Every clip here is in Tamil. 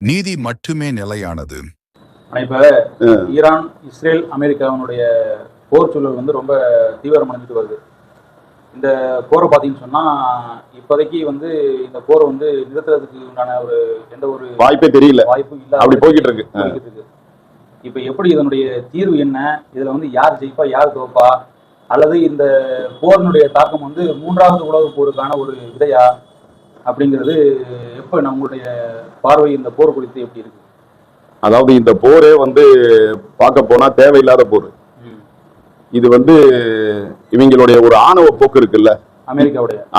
நீதி மட்டுமே நிலையானது. இப்ப ஈரான், இஸ்ரேல், அமெரிக்காவினுடைய போர் சூழல் வந்து ரொம்ப தீவிரமடைஞ்சிட்டு வருது. இந்த போரை பார்த்தீங்கன்னு சொன்னா இப்போதைக்கு வந்து இந்த போரை வந்து நிறுத்துறதுக்கு உண்டான எந்த ஒரு வாய்ப்பே தெரியல, வாய்ப்பும் இல்லை. அப்படி போய்கிட்டு இருக்கு. இப்ப எப்படி இதனுடைய தீர்வு என்ன? இதுல வந்து யார் ஜெயிப்பா, யார் தோப்பா, அல்லது இந்த போரினுடைய தாக்கம் வந்து 3வது உலக போருக்கான ஒரு விதையா அப்படிங்கிறது எப்ப நம்மளுடைய பார்வை இந்த போர் குறித்து எப்படி இருக்கு? அதாவது இந்த போரே வந்து பார்க்க போனா தேவையில்லாத போர். இது வந்து இவங்களுடைய ஒரு ஆணவ போக்கு இருக்குல்ல,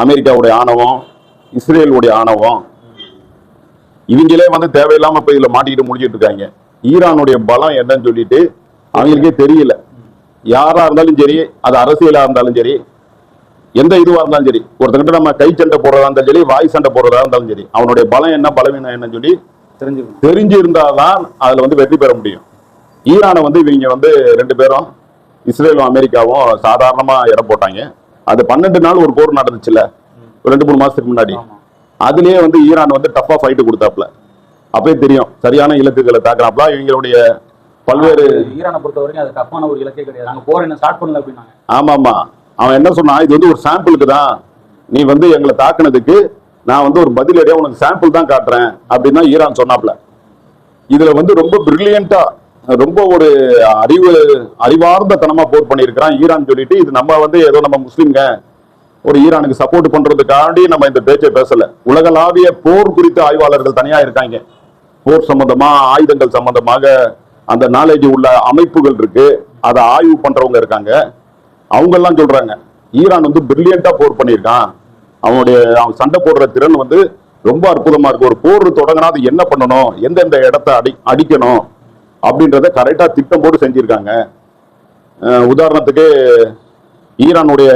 அமெரிக்காவுடைய ஆணவம், இஸ்ரேலுடைய ஆணவம், இவங்களே வந்து தேவையில்லாம இப்ப இதுல மாட்டிக்கிட்டு முடிச்சிட்டு இருக்காங்க. ஈரானுடைய பலம் என்னன்னு சொல்லிட்டு அவங்களுக்கே தெரியல. யாரா இருந்தாலும் சரி, அது அரசியலா இருந்தாலும் சரி, எந்த இதுவா இருந்தாலும் சரி, ஒருத்தங்கிட்ட நம்ம கை சண்டை போடுறதா இருந்தாலும் சரி, வாய் சண்டை போடுறதா இருந்தாலும் சரி, அவனுடைய பலம் என்ன, பலவீனம் என்னன்னு சொல்லி தெரிஞ்சிருந்தாதான் அதுல வந்து வெற்றி பெற முடியும். ஈரானை வந்து இவங்க வந்து 2 பேரும், இஸ்ரேலும் அமெரிக்காவும் சாதாரணமா இடம் போட்டாங்க. அது 12 நாள் ஒரு போர் நடந்துச்சுல்ல, 2-3 மாசத்துக்கு முன்னாடி. அதுலயே வந்து ஈரான் வந்து டஃபா ஃபைட்டு கொடுத்தாப்ல. அப்பவே தெரியும் சரியான இலக்குகளை தாக்குறாப்ல. இவங்களுடைய பல்வேறு ஈரானை பொறுத்த வரைக்கும் அது டஃப்பான ஒரு இலக்கே கிடையாது. நாங்க போர் என்ன ஸ்டார்ட் பண்ணல அப்படின்னாங்க. ஆமா, அவன் என்ன சொன்னா, இது வந்து ஒரு சாம்பிளுக்கு தான், நீ வந்து எங்களை தாக்குனதுக்கு நான் வந்து ஒரு பதிலடியா உனக்கு சாம்பிள் தான் காட்டுறேன் அப்படின்னு ஈரான் சொன்னாப்ல. இதுல வந்து ரொம்ப பிரில்லியண்டா, ரொம்ப ஒரு அறிவார்ந்த தனமா போர் பண்ணியிருக்கிறான் ஈரான் சொல்லிட்டு. இது நம்ம வந்து ஏதோ நம்ம முஸ்லிம்ங்க ஒரு ஈரானுக்கு சப்போர்ட் பண்றதுக்காண்டி நம்ம இந்த பேச்சை பேசல. உலகளாவிய போர் குறித்த ஆய்வாளர்கள் தனியா இருக்காங்க. போர் சம்பந்தமா, ஆயுதங்கள் சம்பந்தமாக அந்த நாலேஜ் உள்ள அமைப்புகள் இருக்கு, அதை ஆய்வு பண்றவங்க இருக்காங்க. அவங்க எல்லாம் சொல்றாங்க ஈரான் வந்து பிரில்லியண்டா போர் பண்ணியிருக்கான். அவன் சண்டை போடுற திறன் வந்து ரொம்ப அற்புதமா இருக்கு. ஒரு போர் தொடங்கினா அது என்ன பண்ணணும், எந்தெந்த இடத்த அடிக்கணும் அப்படின்றத கரெக்டா திட்டம் போட்டு செஞ்சிருக்காங்க. உதாரணத்துக்கு ஈரானுடைய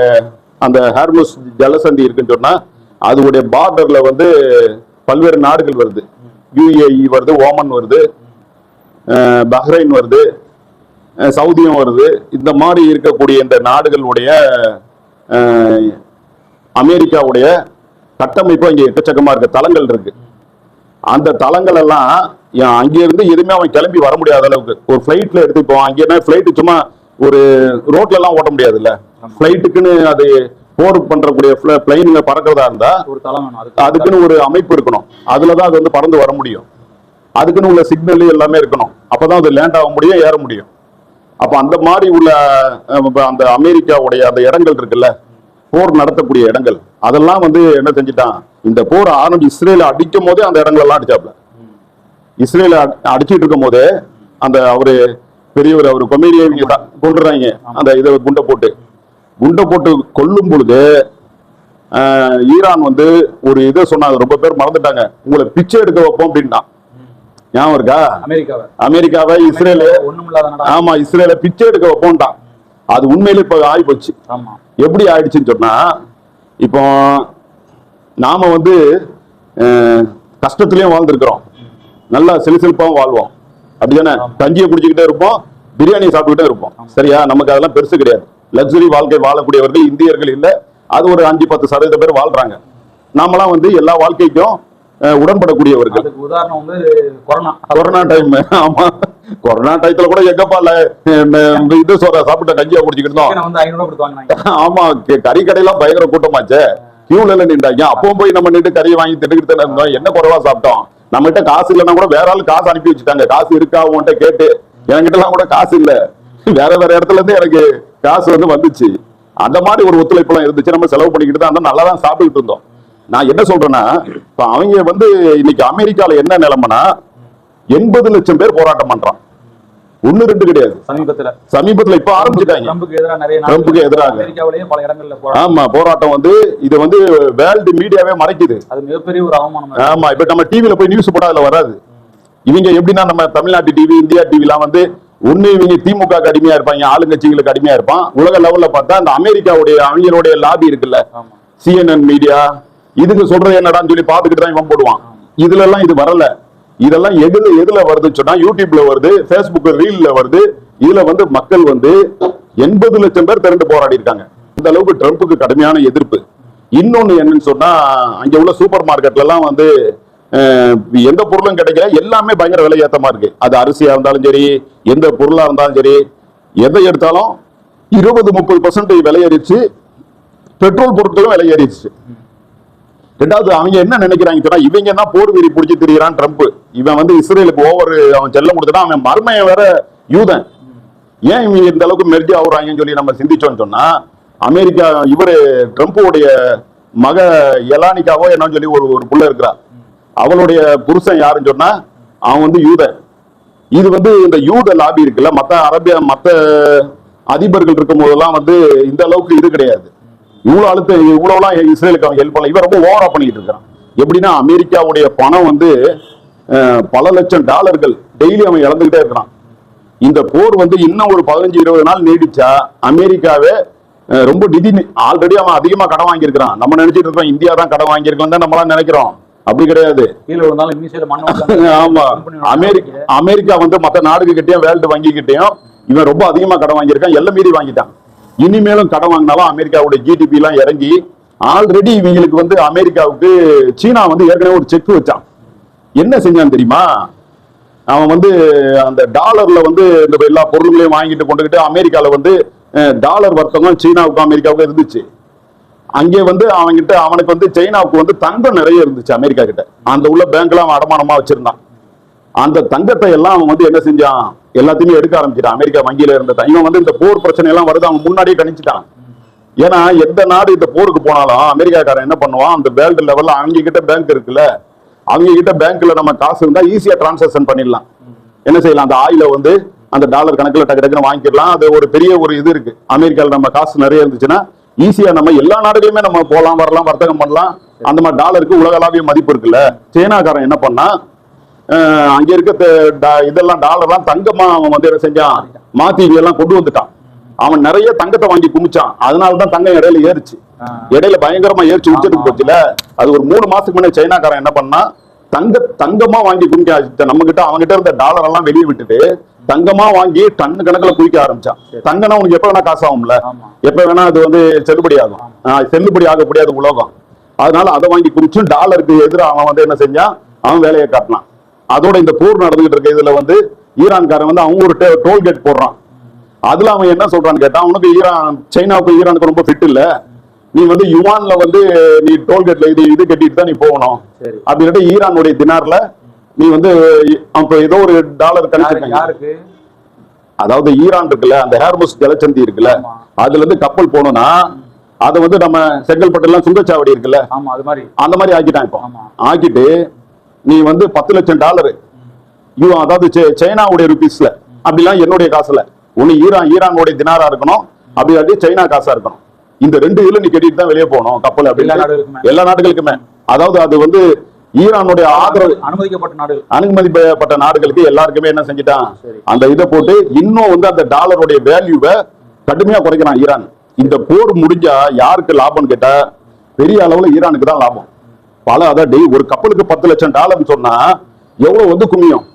அந்த ஹார்முஸ் ஜலசந்தி இருக்குன்னு சொன்னா, அதோடைய பார்டர்ல வந்து பல்வேறு நாடுகள் வருது. யுஏஇ வருது, ஓமன் வருது, பஹ்ரைன் வருது, சவுதியும் வருது. இந்த மாதிரி இருக்கக்கூடிய இந்த நாடுகளுடைய அமெரிக்காவுடைய கட்டமைப்பு இங்க எக்கச்சக்கமா இருக்கு, தளங்கள் இருக்கு. அந்த தளங்கள் எல்லாம் அங்கிருந்து எதுவுமே அவன் கிளம்பி வர முடியாத அளவுக்கு ஒரு பிளைட்ல எடுத்துப்போம். அங்கே பிளைட் சும்மா ஒரு ரோட்ல எல்லாம் ஓட்ட முடியாது இல்ல, பிளைட்டுக்குன்னு அது போர் பண்றக்கூடிய பிளைனுங்க பறக்கிறதா இருந்தா அதுக்குன்னு ஒரு அமைப்பு இருக்கணும். அதுலதான் அது வந்து பறந்து வர முடியும். அதுக்குன்னு உள்ள சிக்னல் எல்லாமே இருக்கணும். அப்பதான் அது லேண்ட் ஆக முடியும், ஏற முடியும். அப்ப அந்த மாதிரி உள்ள அந்த அமெரிக்காவுடைய அந்த இடங்கள் இருக்குல்ல, போர் நடத்தக்கூடிய இடங்கள், அதெல்லாம் வந்து என்ன செஞ்சுட்டான், இந்த போர் ஆரம்பி இஸ்ரேல அடிக்கும் போதே அந்த இடங்கள் எல்லாம் அடிச்சாப்ல. இஸ்ரேல அடிச்சுட்டு இருக்கும் போதே அந்த அவரு பெரியவர், அவரு கொமேடியை கொண்டுறாங்க. அந்த இதை குண்டை போட்டு கொல்லும் பொழுது ஈரான் வந்து ஒரு இதை சொன்னாங்க, ரொம்ப பேர் மறந்துட்டாங்க, உங்களை பிச்சை எடுக்க வைப்போம் அப்படின்னா. ஞாபகம் இருக்கா? அமெரிக்காவை இஸ்ரேல, ஆமா, இஸ்ரேல பிச்சை எடுக்க வைப்போம்ட்டான். அது உண்மையில இப்ப ஆகி போச்சு. எப்படி ஆயிடுச்சுன்னு சொன்னா, இப்போ நாம வந்து கஷ்டத்திலயும் வாழ்ந்துருக்கிறோம், நல்லா செலுசெலுப்பாவும் வாழ்வோம், அப்படிதானே? கஞ்சியை குடிச்சுக்கிட்டே இருப்போம், பிரியாணி சாப்பிட்டுக்கிட்டே இருப்போம், சரியா? நமக்கு அதெல்லாம் பெருசு கிடையாது. லக்ஸுரி வாழ்க்கை வாழக்கூடியவர்கள் இந்தியர்கள் இல்ல, அது ஒரு 5-10% பேர் வாழ்றாங்க. நாமெல்லாம் வந்து எல்லா வாழ்க்கைக்கும் உடன்படக்கூடியவர்கள். உதாரணம் வந்து கொரோனா டைம். ஆமா, கொரோனா டயத்துல கூட எங்கப்பா இது சாப்பிட்ட கஞ்சியா குடிச்சுக்கிட்டு. ஆமா, கறி கடையெல்லாம் பயங்கர கூட்டமாச்சே, கியூல நின்றாங்க. அப்பவும் போய் நம்ம நின்று கறியை வாங்கி திட்டுக்கிட்டு இருந்தோம். என்ன குறைவா சாப்பிட்டோம்? நம்ம கிட்ட காசு இல்லைன்னா கூட வேற ஆள் காசு அனுப்பி வச்சுட்டாங்க. காசு இருக்கா உன்கிட்ட கேட்டு, என்கிட்ட எல்லாம் கூட காசு இல்ல, வேற இடத்துல இருந்து எனக்கு காசு வந்து வந்துச்சு. அந்த மாதிரி ஒரு ஒத்துழைப்பு எல்லாம் இருந்துச்சு. நம்ம செலவு பண்ணிக்கிட்டு தான் நல்லாதான் சாப்பிட்டுட்டு இருந்தோம். நான் என்ன சொல்றேன்னா, இப்ப அவங்க வந்து இன்னைக்கு அமெரிக்கால என்ன நிலைமைனா, 80 லட்சம் பேர் போராட்டம் பண்றான். 1-2 கிடையாது, சமீபத்துல இப்ப ஆரம்பிச்சுட்டாங்க ட்ரம்புக்கு எதிராக. ஆமா, போராட்டம் வந்து இது வந்து வேர்ல்டு மீடியாவே மறைக்குது. அது மிகப்பெரிய ஒரு அவமானம். ஆமா, இப்ப நம்ம டிவில போய் நியூஸ் போட்டா அதுல வராது. இவங்க எப்படின்னா, நம்ம தமிழ்நாட்டு டிவி, இந்தியா டிவி எல்லாம் வந்து ஒண்ணு இவங்க திமுக அடிமையா இருப்பாங்க, ஆளுங்கட்சிகளுக்கு அடிமையா இருப்பான். உலக லெவல்ல பார்த்தா இந்த அமெரிக்காவுடைய அவங்களுடைய லாபி இருக்குல்ல, CNN மீடியா, இதுக்கு சொல்றது என்னடான்னு சொல்லி பாத்துக்கிட்டு தான் இவன் போடுவான். இதுல எல்லாம் இது வரல. இதெல்லாம் எதுல வருதுன்னு சொன்னா, யூடியூப்ல வருது, பேஸ்புக் ரீல்ல வருது. இதுல வந்து மக்கள் வந்து 80 லட்சம் பேர் திரண்டு போராடி இருக்காங்க. இந்த அளவுக்கு ட்ரம்புக்கு கடுமையான எதிர்ப்பு. இன்னொன்னு என்னன்னு சொன்னா, அங்க உள்ள சூப்பர் மார்க்கெட்ல எல்லாம் வந்து எந்த பொருளும் கிடைக்கல, எல்லாமே பயங்கர விலையேற்றமா இருக்கு. அது அரிசியா இருந்தாலும் சரி, எந்த பொருளா இருந்தாலும் சரி, எதை எடுத்தாலும் 20-30% விலையேறிச்சு. பெட்ரோல் பொருட்களும் விலையேறிச்சு. ரெண்டாவது அவங்க என்ன நினைக்கிறாங்க சொன்னா, இவங்க தான் போர் வீரி பிடிச்சி திரிகிறான் ட்ரம்ப். இவன் வந்து இஸ்ரேலுக்கு அவன் செல்லம் கொடுத்துட்டான். அவன் மர்மையை வேற யூதன். ஏன் இவங்க இந்த அளவுக்கு மெர்ஜி ஆகுறாங்கன்னு சொல்லி நம்ம சிந்திச்சோம்னு சொன்னா, அமெரிக்கா இவரு ட்ரம்ப்புடைய மக எலானிக்காவோ என்னன்னு சொல்லி ஒரு புள்ள இருக்கிறா. அவளுடைய புருஷன் யாருன்னு சொன்னா அவன் வந்து யூதன். இது வந்து இந்த யூத லாபி இருக்குல்ல, மத்த அதிபர்கள் இருக்கும் போதெல்லாம் வந்து இந்த அளவுக்கு இது கிடையாது. இவ்வளவுலாம் இஸ்ரேலுக்கு அவன் ஹெல்ப் பண்ணல. இவன் ரொம்ப ஓவரா பண்ணிட்டு இருக்கான். எப்படின்னா அமெரிக்காவுடைய பணம் வந்து பல லட்சம் டாலர்கள் டெய்லி அவன் இழந்துகிட்டே இருக்கிறான். இந்த போர் வந்து இன்னும் ஒரு 15-20 நாள் நீடிச்சா அமெரிக்காவே ரொம்ப ஆல்ரெடி அவன் அதிகமா கடன் வாங்கியிருக்கிறான். நம்ம நினைச்சிட்டு இருக்கோம் இந்தியா தான் கடன் வாங்கியிருக்கலாம் தான் நம்மளாம் நினைக்கிறோம். அப்படி கிடையாது. ஆமா, அமெரிக்கா வந்து மற்ற நாடுகள் கிட்டயும் வேர்ல்டு வங்கி கிட்டயும் இவன் ரொம்ப அதிகமா கடன் வாங்கியிருக்கான். எல்லாம் மீறி வாங்கிட்டான். இனிமேலும் கடன் வாங்கினாலும் அமெரிக்காவுடைய ஜிடிபி எல்லாம் இறங்கி ஆல்ரெடி இவங்களுக்கு வந்து அமெரிக்காவுக்கு சீனா வந்து ஏற்கனவே ஒரு செக் வச்சான். என்ன செஞ்சான் தெரியுமா? அவன் வந்து அந்த டாலர்ல வந்து இந்த எல்லா பொருள்களையும் வாங்கிட்டு கொண்டுகிட்டு அமெரிக்கால வந்து டாலர் வர்த்தகம் சீனாவுக்கும் அமெரிக்காவுக்கும் இருந்துச்சு. அங்கே வந்து அவனுக்கு வந்து சைனாவுக்கு வந்து தங்கம் நிறைய இருந்துச்சு அமெரிக்கா கிட்ட. அந்த உள்ள பேங்க்ல அவன் அடமானமா வச்சிருந்தான். அந்த தங்கத்தை எல்லாம் அவன் வந்து என்ன செஞ்சான், எல்லாத்தையுமே எடுக்க ஆரம்பிச்சிட்டான் அமெரிக்கா வங்கியில இருந்த. இவன் வந்து இந்த போர் பிரச்சனை எல்லாம் வருது அவன் முன்னாடியே கணிச்சுட்டான். ஏன்னா எந்த நாடு இந்த போருக்கு போனாலும் அமெரிக்காக்காரன் என்ன பண்ணுவான், அந்த வேர்ல்டு லெவல்ல அவங்க கிட்ட பேங்க் இருக்குல்ல, அவங்க கிட்ட பேங்க்ல நம்ம காசு இருந்தா ஈஸியா டிரான்சாக்சன் பண்ணிடலாம். என்ன செய்யலாம், அந்த ஆயில வந்து அந்த டாலர் கணக்குல டக்கு டக்குன்னு வாங்கிக்கலாம். அது ஒரு பெரிய ஒரு இது இருக்கு. அமெரிக்காவில் நம்ம காசு நிறைய இருந்துச்சுன்னா ஈஸியா நம்ம எல்லா நாடுகளுமே நம்ம போகலாம், வரலாம், வர்த்தகம் பண்ணலாம். அந்த மாதிரி டாலருக்கு உலகளாவிய மதிப்பு இருக்குல்ல. சீனாக்காரன் என்ன பண்ணா, அங்க இருக்க இதெல்லாம் டாலர்லாம் தங்கமா அவன் வந்து என்ன செஞ்சான், மாத்தி இதெல்லாம் கொண்டு வந்துட்டான். அவன் நிறைய தங்கத்தை வாங்கி குமிச்சான். அதனாலதான் தங்கம் இடையில ஏறிச்சு. இடையில பயங்கரமா ஏறிச்சு, உச்சத்துக்கு போச்சுல. அது ஒரு 3 மாசத்துக்கு முன்னாடி சைனாக்காரன் என்ன பண்ணா, தங்கமா வாங்கி குமிக்க நம்ம கிட்ட அவங்க கிட்ட இருந்த டாலர் எல்லாம் வெளியே விட்டுட்டு தங்கமா வாங்கி டன்னு கணக்குல குவிக்க ஆரம்பிச்சான். தங்கம்னா உனக்கு எப்ப வேணா காசு ஆகும்ல, எப்ப வேணா அது வந்து செல்லுபடி ஆகும். செல்லுபடி ஆக முடியாது உலகம். அதனால அதை வாங்கி குமிச்சு டாலருக்கு எதிராக அவன் வந்து என்ன செஞ்சான், அவன் வேலையை காட்டினான். அதோட இந்த போர் நடந்துகிட்டு இருக்க இதுல வந்து ஈரான்காரன் வந்து அவங்க ஒரு டோல்கேட் போடுறான். அதுல அவன் என்ன சொல்றான்னு கேட்டா, உனக்கு சைனாவுக்கு ஈரானுக்கு ரொம்ப ஃபிட் இல்ல, நீ வந்து யுவான்ல வந்து நீ டோல்கேட்ல இது கட்டிட்டு தான் நீ போகணும் அப்படின்னு ஈரானுடைய தினார்ல நீ வந்து அப்ப ஏதோ ஒரு டாலர் கணிச்சிருக்காங்க. அதாவது ஈரான் இருக்குல்ல, அந்த ஹேர்முஸ் ஜலச்சந்தி இருக்குல்ல, அதுல இருந்து கப்பல் போகணும்னா அதை வந்து நம்ம செங்கல்பட்டு எல்லாம் சுங்கச்சாவடி இருக்குல்ல, அந்த மாதிரி ஆக்கிட்டான். இப்போ ஆக்கிட்டு நீ வந்து 10 லட்சம் டாலர், அதாவது சைனாவுடைய ருபீஸ்ல, அப்படிலாம் என்னுடைய காசுல, ஒண்ணு ஈரானுடைய தினாரா இருக்கணும், அப்படி இல்லாட்டி சைனா காசா இருக்கணும். இந்த 2 இதுல நீ கட்டிட்டு தான் வெளியே போகணும் கப்பல் அப்படின்னு எல்லா நாடுகளுக்குமே. அதாவது அது வந்து ஈரானுடைய ஆதரவு அனுமதிக்கப்பட்ட நாடுகளுக்கு எல்லாருக்குமே என்ன செஞ்சிட்டான், அந்த இதை போட்டு இன்னும் வந்து அந்த டாலருடைய வேல்யூவை கடுமையா குறைக்கிறான் ஈரான். இந்த போர் முடிஞ்சா யாருக்கு லாபம் கேட்டா பெரிய அளவுல ஈரானுக்கு தான் லாபம். அதாவது ஒரு கப்பலுக்கு 10 லட்சம் டாலர்னு சொன்னா எவ்வளவு வந்து குமியும்.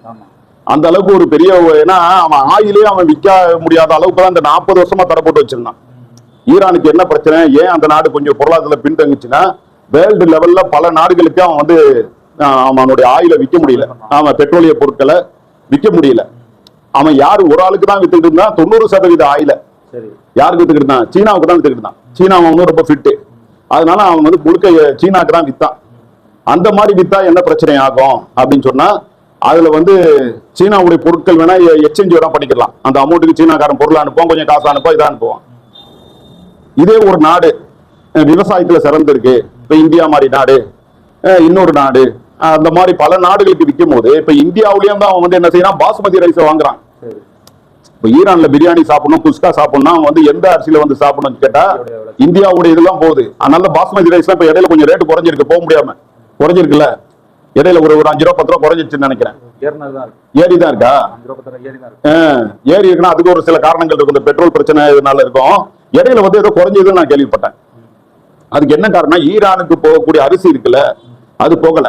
அந்த அளவுக்கு ஒரு பெரிய, ஏன்னா அவன் ஆயிலே அவன் விற்க முடியாத அளவுக்கு தான் இந்த 40 வருஷமா தடை போட்டு வச்சிருந்தான். ஈரானுக்கு என்ன பிரச்சனை, ஏன் அந்த நாடு கொஞ்சம் பொருளாதாரத்துல பின்தங்குச்சுன்னா, வேர்ல்டு லெவல்ல பல நாடுகளுக்கு அவன் வந்து அவனுடைய ஆயில விற்க முடியல, அவன் பெட்ரோலிய பொருட்களை விற்க முடியல. அவன் யாரு ஒரு ஆளுக்கு தான் வித்துக்கிட்டு இருந்தான், 90% ஆயில யாருக்கு வித்துக்கிட்டு இருந்தான், சீனாவுக்கு தான் வித்துக்கிட்டு இருந்தான். சீனா அவன் ரொம்ப ஃபிட்டு, அதனால அவன் வந்து முழுக்க சீனாக்கு தான் வித்தான். அந்த மாதிரி வித்தா என்ன பிரச்சனை ஆகும் அப்படின்னு சொன்னா, அதுல வந்து சீனாவுடைய பொருட்கள் வேணா எக்ஸ்சேஞ்ச் வேணா பண்ணிக்கலாம். அந்த அமௌண்ட்டுக்கு சீனாக்காரன் பொருள் அனுப்புவான், கொஞ்சம் காசு அனுப்பா, இதை அனுப்புவான். இதே ஒரு நாடு விவசாயத்துல சிறந்து இருக்கு, இப்ப இந்தியா மாதிரி நாடு, இன்னொரு நாடு, அந்த மாதிரி பல நாடுகளுக்கு விற்கும் போது இப்ப இந்தியாவிலயும் தான் அவன் வந்து என்ன செய்யறான், பாசுமதி ரைஸ் வாங்குறான். இப்ப ஈரான்ல பிரியாணி சாப்பிடணும், குஸ்கா சாப்பிடணும், அவன் வந்து எந்த அரிசியில வந்து சாப்பிடணும்னு கேட்டா இந்தியாவுடைய இதெல்லாம் போகுது. அதனால பாசுமதி ரைஸ் இப்ப இடையில கொஞ்சம் ரேட்டு குறைஞ்சிருக்கு, போக முடியாம குறைஞ்சிருக்குல்ல, இடையில ஒரு 5 ரூபா 10 ரூபா குறைஞ்சிருச்சுன்னு நினைக்கிறேன். ஏறிதான் இருக்கா, ஏறி இருக்குன்னா அதுக்கு ஒரு சில காரணங்கள் இருக்கும். இந்த பெட்ரோல் பிரச்சனை இதனால இருக்கும். இடையில வந்து ஏதோ குறைஞ்சதுன்னு நான் கேள்விப்பட்டேன். அதுக்கு என்ன காரணம், ஈரானுக்கு போகக்கூடிய அரிசி இருக்குல்ல அது போகல.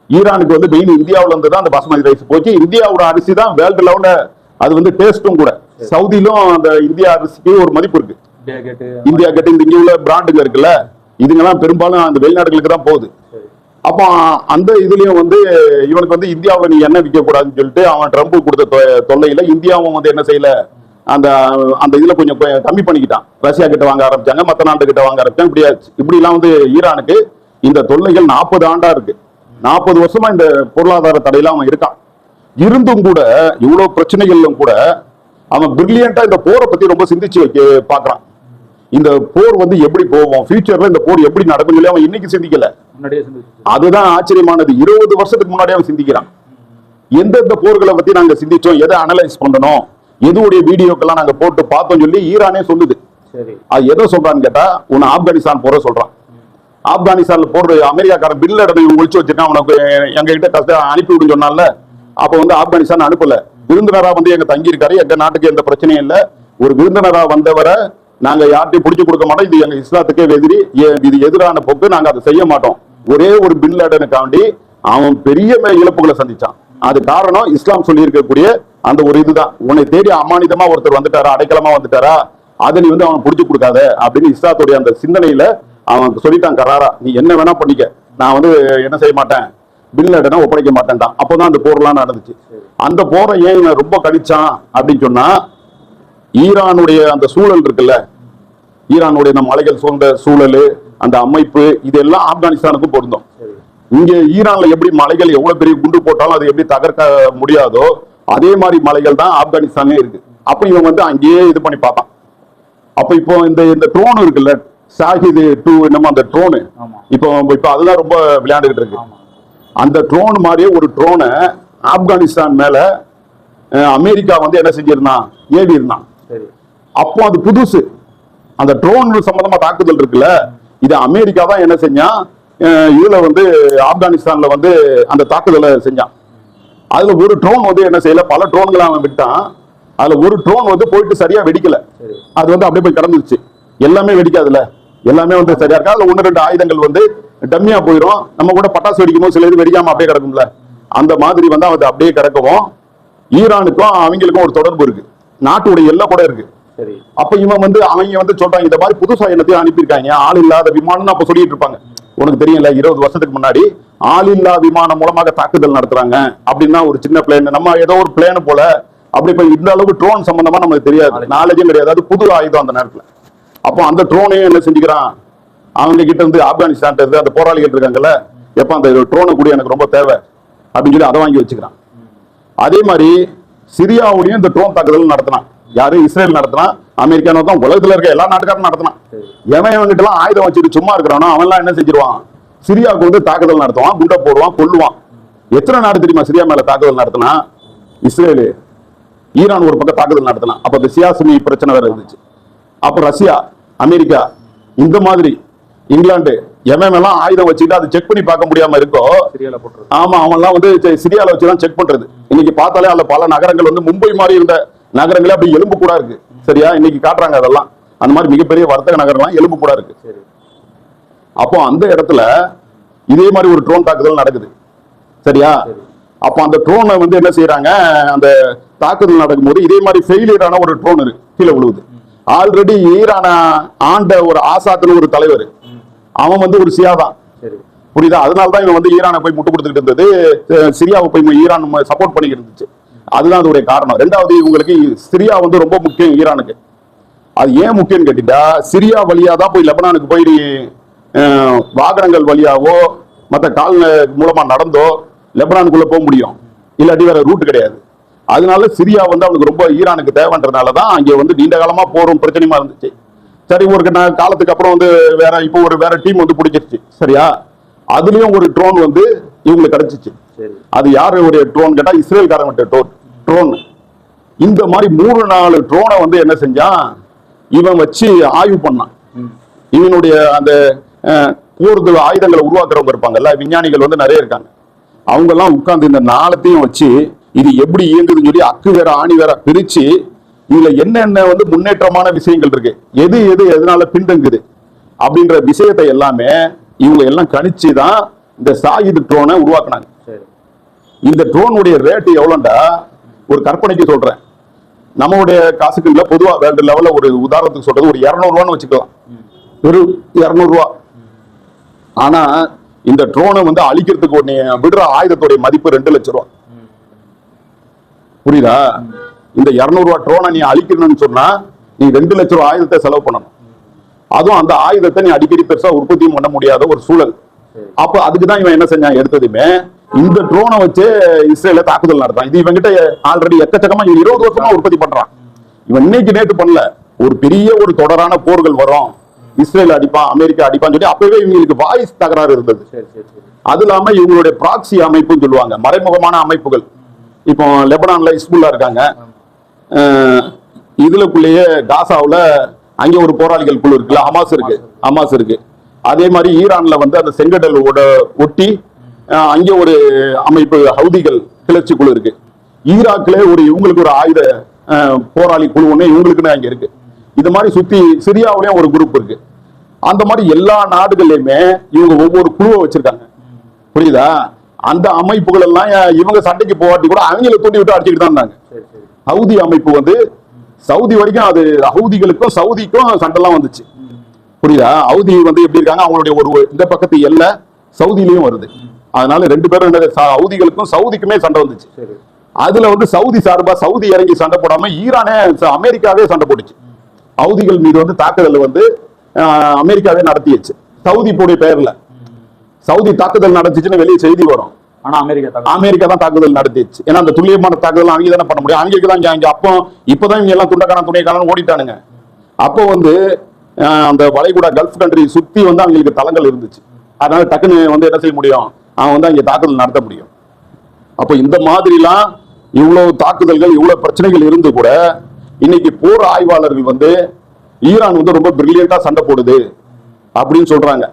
ஈரானுக்கு வந்து மெயின் இந்தியாவில இருந்து தான் அந்த பாஸ்மதி ரைஸ் போச்சு. இந்தியாவோட அரிசி தான் வேர்ல்டு லெவல்ல அது வந்து டேஸ்டும் கூட. சவுதியிலும் அந்த இந்தியா அரிசிக்கு ஒரு மதிப்பு இருக்கு. இந்தியா கேட்டு இங்க உள்ள பிராண்டுங்க இருக்குல்ல, இதுங்கெல்லாம் பெரும்பாலும் அந்த வெளிநாடுகளுக்கு தான் போகுது. அப்போ அந்த இதுலயும் வந்து இவனுக்கு வந்து இந்தியாவில் நீ எண்ணெய் விற்க கூடாதுன்னு சொல்லிட்டு அவன் ட்ரம்ப் கொடுத்த தொல்லையில இந்தியாவும் வந்து என்ன செய்யல, அந்த அந்த இதுல கொஞ்சம் கம்மி பண்ணிக்கிட்டான். ரஷ்யா கிட்ட வாங்க ஆரம்பிச்சாங்க, மற்ற நாட்டு கிட்ட வாங்க ஆரம்பிச்சாங்க. இப்படி எல்லாம் வந்து ஈரானுக்கு இந்த தொல்லைகள் 40 ஆண்டா இருக்கு. 40 வருஷமா இந்த பொருளாதார தடையில அவன் இருக்கான். இருந்தும் கூட இவ்வளவு பிரச்சனைகளும் கூட அவன் பிரில்லியண்டா இந்த போரை பத்தி ரொம்ப சிந்திச்சு வைக்க பாக்குறான். இந்த போர் வந்து எப்படி போவோம், ஃபியூச்சர்ல இந்த போர் எப்படி நடக்கும் சொல்லி அவன் இன்னைக்கு சிந்திக்கல. அதுதான் ஆச்சரியமானது. 20 வருஷத்துக்கு முன்னாடி அவன் சிந்திக்கிறான். எந்தெந்த போர்களை பத்தி நாங்க சிந்திச்சோம், எதை அனலைஸ் பண்ணணும், எதுவுடைய வீடியோக்கெல்லாம் நாங்க போட்டு பார்த்தோம் சொல்லி ஈரானே சொல்லுது. அது எதை சொல்றான்னு கேட்டா, உன்னை ஆப்கானிஸ்தான் போற சொல்றான். ஆப்கானிஸ்தான்ல போற அமெரிக்காக்காரன் பில் இடத்தை ஒழிச்சு வச்சிருக்கான். அவனுக்கு எங்க கிட்ட கஷ்டம் அனுப்பி விடுன்னு சொன்னால, அப்ப வந்து ஆப்கானிஸ்தான் அனுப்பல. விருந்தினரா வந்து எங்க தங்கி இருக்காரு, எங்க நாட்டுக்கு எந்த பிரச்சனையும் இல்லை. ஒரு விருந்தினரா வந்தவரை நாங்க யார்ட்டையும் பிடிச்சு கொடுக்க மாட்டோம். இது எங்க இஸ்லாத்துக்கே எதிரி, இது எதிரான போக்கு, நாங்க அதை செய்ய மாட்டோம். ஒரே ஒரு பின் லேடனுக்காண்டி அவன் பெரிய இழப்புகளை சந்திச்சான். அது காரணம் இஸ்லாம் சொல்லி இருக்கக்கூடிய அந்த ஒரு இதுதான். உன்னை தேடி அமானிதமா ஒருத்தர் வந்துட்டாரா, அடைக்கலமா வந்துட்டாரா, அதை நீ வந்து அவன் பிடிச்சு கொடுக்காத அப்படின்னு இஸ்லாத்துடைய அந்த சிந்தனையில அவன் சொல்லிட்டான் கராரா, நீ என்ன வேணா பண்ணிக்க, நான் வந்து என்ன செய்ய மாட்டேன், பின் லேடனை ஒப்படைக்க மாட்டேன்டான். அப்போதான் அந்த போர்லாம் நடந்துச்சு. அந்த போரை ஏன் இவன் ரொம்ப கடிச்சான் அப்படின்னு சொன்னா, ஈரானுடைய அந்த சூழல் இருக்குல்ல, ஈரானுடைய அந்த மலைகள் சூழ்ந்த சூழல், அந்த அமைப்பு, இதெல்லாம் ஆப்கானிஸ்தானுக்கும் பொருந்தும். இங்க ஈரான்ல எப்படி மலைகள் எவ்வளவு பெரிய குண்டு போட்டாலும் அதை எப்படி தகர்க்க முடியாதோ அதே மாதிரி மலைகள் தான் ஆப்கானிஸ்தானே இருக்கு. அப்ப இவன் வந்து அங்கேயே இது பண்ணி பார்த்தான். அப்ப இப்போ இந்த ட்ரோன் இருக்குல்ல, ஷாஹித் 2 என்னமோ அந்த ட்ரோனு, இப்போ அதுதான் ரொம்ப விளையாண்டுகிட்டு இருக்கு. அந்த ட்ரோன் மாதிரியே ஒரு ட்ரோனை ஆப்கானிஸ்தான் மேல அமெரிக்கா வந்து என்ன செஞ்சிருந்தான், ஏவி இருந்தான். அப்போ அது புதுசு. அந்த ட்ரோன் சம்பந்தமா தாக்குதல் இருக்குல்ல, இது அமெரிக்கா தான் என்ன செஞ்சான், இதுல வந்து ஆப்கானிஸ்தான்ல வந்து அந்த தாக்குதலை செஞ்சான். அதுல ஒரு ட்ரோன் வந்து என்ன செய்யல, பல ட்ரோன்களை அவன் விட்டான். அதுல ஒரு ட்ரோன் வந்து போயிட்டு சரியா வெடிக்கல, அது வந்து அப்படியே போய் கடந்துருச்சு. எல்லாமே வெடிக்காதுல, எல்லாமே வந்து சரியா இருக்கா. அதுல 1-2 ஆயுதங்கள் வந்து டம்மியா போயிடும். நம்ம கூட பட்டாசு வெடிக்கும் போது சில இது வெடிக்காம அப்படியே கிடக்கும்ல, அந்த மாதிரி வந்து அது அப்படியே கிடக்கவும் ஈரானுக்கும் அவங்களுக்கும் ஒரு தொடர்பு இருக்கு, நாட்டுடைய எல்லை கூட இருக்கு. அப்ப இவன் வந்து அவங்க வந்து சொல்றாங்க, இந்த மாதிரி புதுசா என்னத்தையும் அனுப்பியிருக்காங்க, ஆள் இல்லாத விமானம் அப்ப சொல்லிட்டு இருப்பாங்க. உனக்கு தெரியல, 20 வருஷத்துக்கு முன்னாடி ஆள் இல்லா விமானம் மூலமாக தாக்குதல் நடத்துறாங்க அப்படின்னா, ஒரு சின்ன பிளேன், நம்ம ஏதோ ஒரு பிளேன் போல அப்படி இப்ப இந்த அளவுக்கு ட்ரோன் சம்பந்தமா நமக்கு தெரியாது, நாலேஜும் கிடையாது. அது புது ஆயுதம் அந்த நேரத்துல. அப்போ அந்த ட்ரோனையும் என்ன செஞ்சுக்கிறான், அவங்க கிட்ட இருந்து ஆப்கானிஸ்தான் இருந்து அந்த போராளிகள் இருக்காங்கல்ல, எப்ப அந்த ட்ரோனை கூட எனக்கு ரொம்ப தேவை அப்படின்னு சொல்லி அதை வாங்கி வச்சுக்கிறான். அதே மாதிரி சிரியாவுடையும் இந்த ட்ரோன் தாக்குதல் நடத்தினான். யாரு, இஸ்ரேல் நடத்தினா, அமெரிக்கா தான், உலகத்துல இருக்க எல்லா நாட்டுக்காரும் நடத்தினான். எவன் இவங்கிட்ட எல்லாம் ஆயுதம் வச்சுட்டு சும்மா இருக்கிறானோ அவன் எல்லாம் என்ன செஞ்சிருவான், சிரியாவுக்கு வந்து தாக்குதல் நடத்துவான், குண்டை போடுவான், கொல்லுவான். எத்தனை நாடு தெரியுமா சிரியா மேல தாக்குதல் நடத்தினா? இஸ்ரேலு, ஈரான் ஒரு பக்கம் தாக்குதல் நடத்தினான். அப்ப இந்த சியாசினி பிரச்சனை வேற இருந்துச்சு. அப்ப ரஷ்யா, அமெரிக்கா, இந்த மாதிரி இங்கிலாந்து, எவன் எல்லாம் ஆயுதம் வச்சுட்டு அதை செக் பண்ணி பார்க்க முடியாம இருக்கோ, ஆமா அவன் எல்லாம் வந்து சிரியால வச்சுதான் செக் பண்றது. இன்னைக்கு பார்த்தாலே அதுல பல நகரங்கள் வந்து மும்பை மாதிரி இருந்த நகரங்களே அப்படி எலும்பு கூட இருக்கு. சரியா, இன்னைக்கு காட்டுறாங்க அதெல்லாம். அந்த மாதிரி மிகப்பெரிய வர்த்தக நகரம்லாம் எலும்பு கூட இருக்கு. அப்போ அந்த இடத்துல இதே மாதிரி ஒரு ட்ரோன் தாக்குதல் நடக்குது. சரியா, அப்போ அந்த ட்ரோனை வந்து என்ன செய்யறாங்க, அந்த தாக்குதல் நடக்கும்போது இதே மாதிரி ஃபெயிலியரான ஒரு ட்ரோன் இருக்கு, கீழே விழுவுது. ஆல்ரெடி ஈரான ஆண்ட ஒரு ஆசாத்னு ஒரு தலைவர், அவன் வந்து ஒரு சியா தான், புரியுதா? அதனாலதான் இவன் வந்து ஈரானை போய் முட்டு கொடுத்துட்டு இருந்தது, சிரியாவை போய் ஈரான் சப்போர்ட் பண்ணிக்கிட்டு இருந்துச்சு. அதுதான் அதோடைய காரணம். ரெண்டாவது, இவங்களுக்கு சிரியா வந்து ரொம்ப முக்கியம் ஈரானுக்கு. அது ஏன் முக்கியம்னு கேட்டீங்கன்னா, சிரியா வழியா தான் போய் லெபனானுக்கு போய் வாகனங்கள் வழியாவோ மற்ற கால் மூலமா நடந்தோ லெபனானுக்குள்ள போக முடியும், இல்லாட்டி வேற ரூட் கிடையாது. அதனால சிரியா வந்து அவனுக்கு ரொம்ப ஈரானுக்கு தேவைன்றதுனாலதான் அங்கே வந்து நீண்ட காலமா போரும் பிரச்சனையுமா இருந்துச்சு. சரி, ஒரு காலத்துக்கு அப்புறம் வந்து வேற இப்போ ஒரு வேற டீம் வந்து பிடிச்சிருச்சு. சரியா, அதுலயும் ஒரு ட்ரோன் வந்து இவங்களுக்கு கிடைச்சிச்சு. அது யாருடைய ட்ரோன் கேட்டா, இஸ்ரேல்காரங்க ட்ரோன். இந்த மாதிரி 3-4 ட்ரோனை வந்து என்ன செஞ்சான், இவன் வச்சு ஆய்வு பண்ணான். இவனுடைய அந்த போர்து ஆயுதங்களை உருவாக்குறவங்க இருப்பாங்கல்ல, விஞ்ஞானிகள் வந்து நிறைய இருக்காங்க. அவங்க எல்லாம் உட்கார்ந்து இந்த நாளத்தையும் வச்சு இது எப்படி இயங்குதுன்னு சொல்லி அக்கு வேற ஆணி வேற பிரிச்சு, இதுல என்னென்ன வந்து முன்னேற்றமான விஷயங்கள் இருக்கு, எது எதனால பின்தங்குது அப்படின்ற விஷயத்தை எல்லாமே இவங்க எல்லாம் கணிச்சுதான் இந்த ஷாஹித் ட்ரோனை உருவாக்குனாங்க. இந்த ட்ரோனுடைய ரேட்டு எவ்வளோண்டா, ஒரு கற்பனைக்கு சொல்றேன், நம்மளுடைய காசுக்கு இல்ல, பொதுவா வேர்ல்டு லெவல்ல ஒரு உதாரணத்துக்கு சொல்றது ஒரு 200 ரூபான்னு வச்சுக்கலாம், ஒரு 200 ரூபா. ஆனா இந்த ட்ரோனை வந்து அழிக்கிறதுக்கு நீ விடுற ஆயுதத்துடைய மதிப்பு 2 லட்சம் ரூபாய். புரியுதா? இந்த 200 ரூபாய் ட்ரோனை நீ அழிக்கணும்னு சொன்னா நீ 2 லட்சம் ரூபாய் ஆயுதத்தை செலவு பண்ணணும். அதுவும் அந்த ஆயுதத்தை நீ அடிக்கடி பெருசா உற்பத்தியும் பண்ண முடியாத ஒரு சூழல். அப்ப அதுக்குதான் இவன் என்ன செஞ்சான், எடுத்ததுமே இந்த ட்ரோனை வச்சு இஸ்ரேல தாக்குதல் நடத்தான். இது இவங்கிட்ட ஆல்ரெடி எக்கச்சக்கமா 20 வருஷமா உற்பத்தி பண்றான். இவன் இன்னைக்கு நேற்று பண்ணல, ஒரு பெரிய ஒரு தொடரான போர்கள் வரும், இஸ்ரேல் அடிப்பான் அமெரிக்கா அடிப்பான்னு சொல்லி அப்பவே இவங்களுக்கு வாய்ஸ் தகராறு இருந்தது. அது இல்லாம இவங்களுடைய ப்ராக்சி அமைப்புன்னு சொல்லுவாங்க, மறைமுகமான அமைப்புகள். இப்போ லெபனான்ல இஸ்புல்லா இருக்காங்க, இதுலக்குள்ளேயே காசாவுல அங்கே ஒரு போராளிகள் குழு இருக்குல்ல, ஹமாஸ் இருக்கு. அதே மாதிரி ஈரான்ல வந்து அந்த செங்கடலோட ஒட்டி அங்கே ஒரு அமைப்பு ஹவுதிகள் கிளர்ச்சி குழு இருக்கு. ஈராக்ல இவங்களுக்கு ஒரு ஆயுத போராளி குழு ஒண்ணு இவங்களுக்குன்னு அங்க இருக்கு. இது மாதிரி சுத்தி சிரியாவிலயும் ஒரு குரூப் இருக்கு. அந்த மாதிரி எல்லா நாடுகள்லயுமே இவங்க ஒவ்வொரு குழுவை வச்சிருக்காங்க. புரியுதா? அந்த அமைப்புகள் எல்லாம் இவங்க சண்டைக்கு போகாட்டி கூட அவங்கள தூண்டி விட்டு அடிச்சுக்கிட்டு தான் இருந்தாங்க. ஹவுதி அமைப்பு வந்து சவுதி வரைக்கும், அது ஹவுதிகளுக்கும் சவுதிக்கும் சண்டைலாம் வந்துச்சு. புரியுதா? ஹவுதி வந்து எப்படி இருக்காங்க, அவங்களுடைய ஒரு இந்த பக்கத்து எல்லை சவுதியிலையும் வருது. அதனால 2 பேரும் ஹவுதிகளுக்கும் சவுதிக்குமே சண்டை வந்துச்சு. அதுல வந்து சவுதி சார்பா சவுதி இறங்கி சண்டை போடாம ஈரானே அமெரிக்காவே சண்டை போட்டுச்சு. ஹவுதிகள் மீது வந்து தாக்குதல் வந்து அமெரிக்காவே நடத்திடுச்சு சவுதி போடைய பெயர்ல. சவுதி தாக்குதல் நடந்துச்சுன்னு வெளியே செய்தி வரும், ஆனா அமெரிக்கா தான் தாக்குதல் நடத்திடுச்சு. ஏன்னா அந்த துல்லியமான தாக்குதல் அவங்க தானே பண்ண முடியும். அவங்களுக்கு தான் இங்க அப்போ இப்பதான் இவங்க எல்லாம் துணைக்கான ஓடிட்டானுங்க. அப்போ வந்து அந்த வளைகுடா கல்ஃப் கண்ட்ரி சுத்தி வந்து அவங்களுக்கு தளங்கள் இருந்துச்சு. அதனால டக்குன்னு வந்து என்ன செய்ய முடியும், அவன் வந்து அங்க தாக்குதல் நடத்த முடியும். அப்போ இந்த மாதிரிலாம் இவ்வளவு தாக்குதல்கள் இவ்வளவு பிரச்சனைகள் இருந்து கூட இன்னைக்கு போர் ஆய்வாளர்கள் வந்து ஈரான் வந்து ரொம்ப பிரில்லியண்டா சண்டை போடுது அப்படின்னு சொல்றாங்க.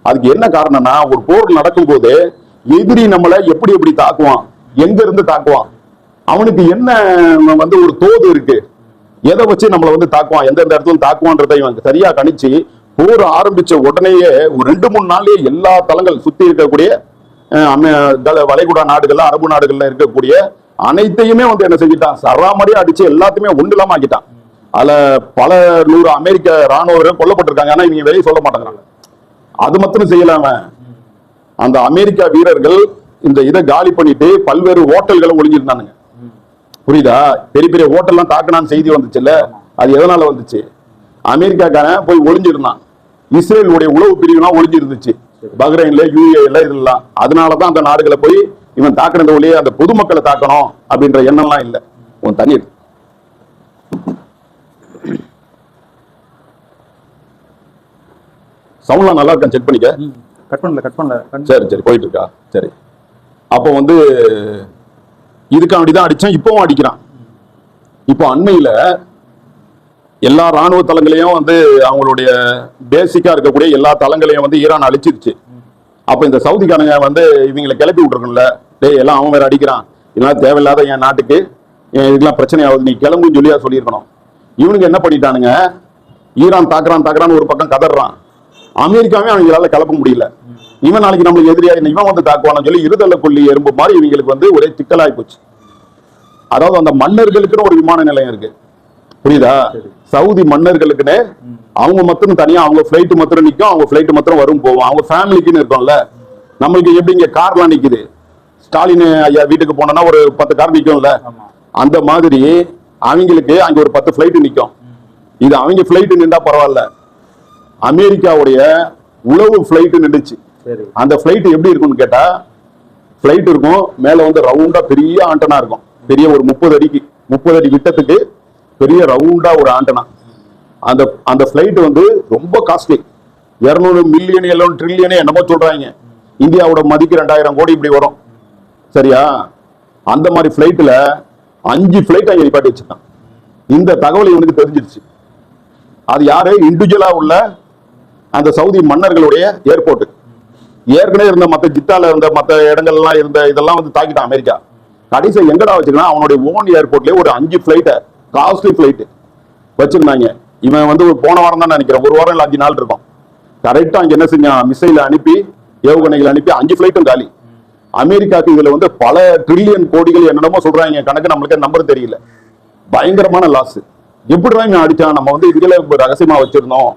அதுக்கு என்ன காரணம்னா, ஒரு போர் நடக்கும் போது எதிரி நம்மளை எப்படி எப்படி தாக்குவான், எங்க இருந்து தாக்குவான், அவனுக்கு என்ன வந்து ஒரு தோது இருக்கு, எதை வச்சு நம்மளை வந்து தாக்குவான், எந்தெந்த இடத்துல தாக்குவான்றதை இவன் சரியா கணிச்சு போர் ஆரம்பிச்ச உடனேயே ஒரு 2-3 நாள்லயே எல்லா தளங்கள் சுத்தி இருக்கக்கூடிய வளைகுடா நாடுகள்ல அரபு நாடுகள்ல இருக்கக்கூடிய அனைத்தையுமே வந்து என்ன செஞ்சுட்டான், சராமரியா அடிச்சு எல்லாத்தையுமே ஒண்ணு இல்லாம ஆக்கிட்டான். அதுல பல 100 அமெரிக்க ராணுவர்கள் கொல்லப்பட்டிருக்காங்க. ஆனா இவங்க வெளியே சொல்ல மாட்டேங்கிறாங்க. அது மட்டும் செய்யலாம அந்த அமெரிக்கா வீரர்கள் இந்த இதை காலி பண்ணிட்டு பல்வேறு ஹோட்டல்களை ஒளிஞ்சிருந்தானுங்க. புரியுதா? பெரிய பெரிய ஹோட்டல்லாம் தாக்குனான்னு செய்தி வந்துச்சுல்ல, அது எதனால வந்துச்சு, அமெரிக்காக்காரன் போய் ஒளிஞ்சிருந்தான். இஸ்ரேலுடைய உளவு பிரிவுலாம் ஒளிஞ்சிருந்துச்சு பஹ்ரைன்ல, யூஏல, இதெல்லாம். அதனாலதான் அந்த நாடுகளை போய் இவன் தாக்குறத ஒளியே அந்த பொதுமக்களை தாக்கணும் அப்படின்ற எண்ணம்லாம் இல்லை. உன் தண்ணீர் சவுண்ட்லாம் நல்லா இருக்கான்னு செக் பண்ணிக்க. கட் பண்ணல. சரி போயிட்டு இருக்கா? சரி. அப்போ வந்து இதுக்காண்டிதான் அடிச்சான், இப்பவும் அடிக்கிறான். இப்போ அண்மையில எல்லா ராணுவ தளங்களையும் வந்து அவங்களுடைய பேசிக்கா இருக்கக்கூடிய எல்லா தளங்களையும் வந்து ஈரான் அழிச்சிருச்சு. அப்ப இந்த சவுதிக்காரங்க வந்து இவங்களை கிளப்பி விட்டுருக்கும்ல, டேய் எல்லாம் அவன் வேற அடிக்கிறான், இதெல்லாம் தேவையில்லாத என் நாட்டுக்கு இதெல்லாம் பிரச்சனை ஆகுது, நீ கிளம்புன்னு சொல்லியா சொல்லியிருக்கணும். இவனுக்கு என்ன பண்ணிட்டானுங்க, ஈரான் தாக்குறான்னு ஒரு பக்கம் கதறான், அமெரிக்காவே அவங்களால கிளப்ப முடியல. இவன் நாளைக்கு நம்மளுக்கு எதிரியா இவன் வந்து தாக்குவான்னு சொல்லி இருதல்ல கொல்லி எறும்பு மாதிரி இவங்களுக்கு வந்து ஒரே சிக்கலாகி போச்சு. அதாவது அந்த மன்னர்களுக்குன்னு ஒரு விமான நிலையம் இருக்கு. புரியுதா? சவுதி மன்னர்களுக்குன்னு அவங்க மட்டும் தனியா அவங்க பிளைட் மாத்திரம் நிற்கும், அவங்க பிளைட் மாத்திரம் வரும் போவோம், அவங்க ஃபேமிலிக்குன்னு இருக்கும்ல. நம்மளுக்கு எப்படி இங்க கார்லாம் நிக்குது, ஸ்டாலின் ஐயா வீட்டுக்கு போனோம்னா ஒரு 10 கார் நிக்கும்ல, அந்த மாதிரி அவங்களுக்கு அங்க ஒரு 10 பிளைட் நிக்கும். இது அவங்க பிளைட் நின்றா பரவாயில்ல, அமெரிக்காவுடைய உளவு பிளைட் நின்றுச்சு. அந்த பிளைட் எப்படி இருக்கும்னு கேட்டா, பிளைட் இருக்கும் மேல வந்து ரவுண்டா பெரிய ஆண்டனா இருக்கும், பெரிய ஒரு 30 அடி விட்டத்துக்கு பெரிய ரவுண்டா ஒரு ஆண்டனா. அந்த பிளைட் வந்து ரொம்ப காஸ்ட்லி, 200 மில்லியன் 11 ட்ரில்லியனே என்னமோ சொல்றாங்க. இந்தியாவோட மதிப்பு 2000 கோடி இப்படி வரும். சரியா? அந்த மாதிரி பிளைட்ல 5 பிளைட் அங்க நிப்பாட்டி வச்சிருக்கான். இந்த தகவல் இவனுக்கு தெரிஞ்சிருச்சு. அது யாரு, இண்டிவிஜுவலா உள்ள அந்த சவுதி மன்னர்களுடைய ஏர்போர்ட். ஏற்கனவே இருந்த மற்ற ஜித்தால இருந்த மற்ற இடங்கள்லாம் இருந்த இதெல்லாம் வந்து தாக்கிட்டான் அமெரிக்கா. கடைசியா எங்கடா வச்சுக்கலாம், அவனுடைய ஓன் ஏர்போர்ட்லயே ஒரு 5 பிளைட் காஸ்ட்லி பிளைட் வச்சிருந்தாங்க. இவன் வந்து போன வாரம் தான் நினைக்கிறேன், ஒரு வாரம் இல்ல 5 நாள் இருக்கும். கரெக்டா அங்க என்ன செஞ்சான், மிசைல அனுப்பி ஏவுகணைகள் அனுப்பி 5 பிளைட்டும் காலி. அமெரிக்காவுக்கு இதுல வந்து பல ட்ரில்லியன் கோடிகள் என்னென்னமோ சொல்றாங்க, கணக்கு நம்மளுக்கு நம்பர் தெரியல. பயங்கரமான லாஸ். எப்படிதான் இவன் அடிச்சான், நம்ம வந்து இதுல ரகசியமா வச்சிருந்தோம்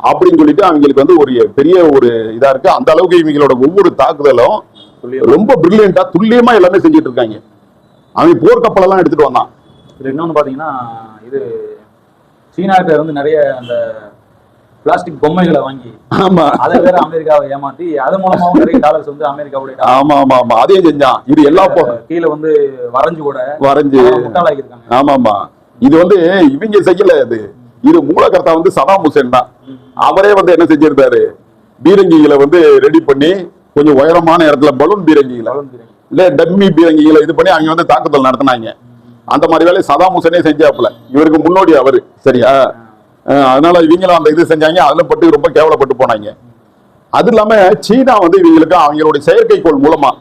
அப்படின்னு சொல்லிட்டு அவங்களுக்கு வந்து ஒரு பெரிய ஒரு இதா இருக்கு. அந்த அளவுக்கு இவங்களோட ஒவ்வொரு தாக்குதலும் ரொம்ப பிரில்லியண்டா துல்லியமா எல்லாமே செஞ்சுட்டு இருக்காங்க. அவங்க போர்க்கப்பல் எல்லாம் எடுத்துட்டு வந்தான். இதுல இன்னொன்னு பாத்தீங்கன்னா, இது சீனாட்ட வந்து நிறைய அந்த பிளாஸ்டிக் பொம்மைகளை வாங்கி, ஆமா, அதை வேற அமெரிக்காவை ஏமாத்தி அது மூலமாவும் நிறைய டாலர்ஸ் வந்து அமெரிக்காவுடைய ஆமா ஆமா ஆமா அதையும் செஞ்சான். இது எல்லா கீழே வந்து வரைஞ்சு முட்டாளாக்கி இருக்காங்க. ஆமா ஆமா இது வந்து இவங்க செய்யல. இது மூலகர்த்தா வந்து சதாம் ஹுசேன் தான். அவரே வந்து என்ன செஞ்சிருந்தாரு, பீரங்கிகளை வந்து ரெடி பண்ணி கொஞ்சம் உயரமான இடத்துல பலூன் பீரங்கிகளை இல்ல டம்மி பீரங்கிகளை இது பண்ணி அவங்க வந்து தாக்குதல் நடத்தினாங்க. அந்த மாதிரி வேலையை சதாம் ஹுசேனே செஞ்சாப்புல. இவருக்கு முன்னோடி அவரு. சரியா? அதனால இவங்களும் அந்த இது செஞ்சாங்க. அதுல பட்டு ரொம்ப கேவலப்பட்டு போனாங்க. அது இல்லாம சீனா வந்து இவங்களுக்கு அவங்களுடைய செயற்கைக்கோள் மூலமா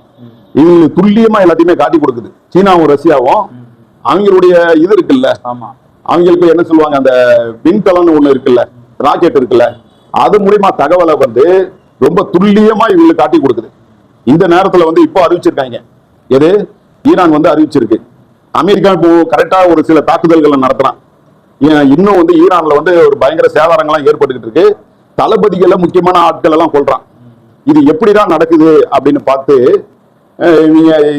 இவங்களுக்கு துல்லியமா எல்லாத்தையுமே காட்டி கொடுக்குது. சீனாவும் ரஷ்யாவும் அவங்களுடைய இது இருக்குல்ல, அவங்களுக்கு என்ன சொல்லுவாங்க, அந்த விண்கலன்னு ஒண்ணு இருக்குல்ல, ராக்கெட் இருக்குல்ல, அது மூலியமா தகவலை வந்து ரொம்ப துல்லியமா இவங்களுக்கு காட்டி கொடுக்குது. இந்த நேரத்துல வந்து இப்போ அறிவிச்சிருக்காங்க. எது? ஈரான் வந்து அறிவிச்சிருக்கு. அமெரிக்கா இப்போ கரெக்டா ஒரு சில தாக்குதல்களை நடத்துறான். இன்னும் வந்து ஈரான்ல வந்து ஒரு பயங்கர சேதாரங்கள்லாம் ஏற்பட்டுக்கிட்டு இருக்கு. தளபதிகளை முக்கியமான ஆட்கள் எல்லாம் கொள்றான். இது எப்படிதான் நடக்குது அப்படின்னு பார்த்து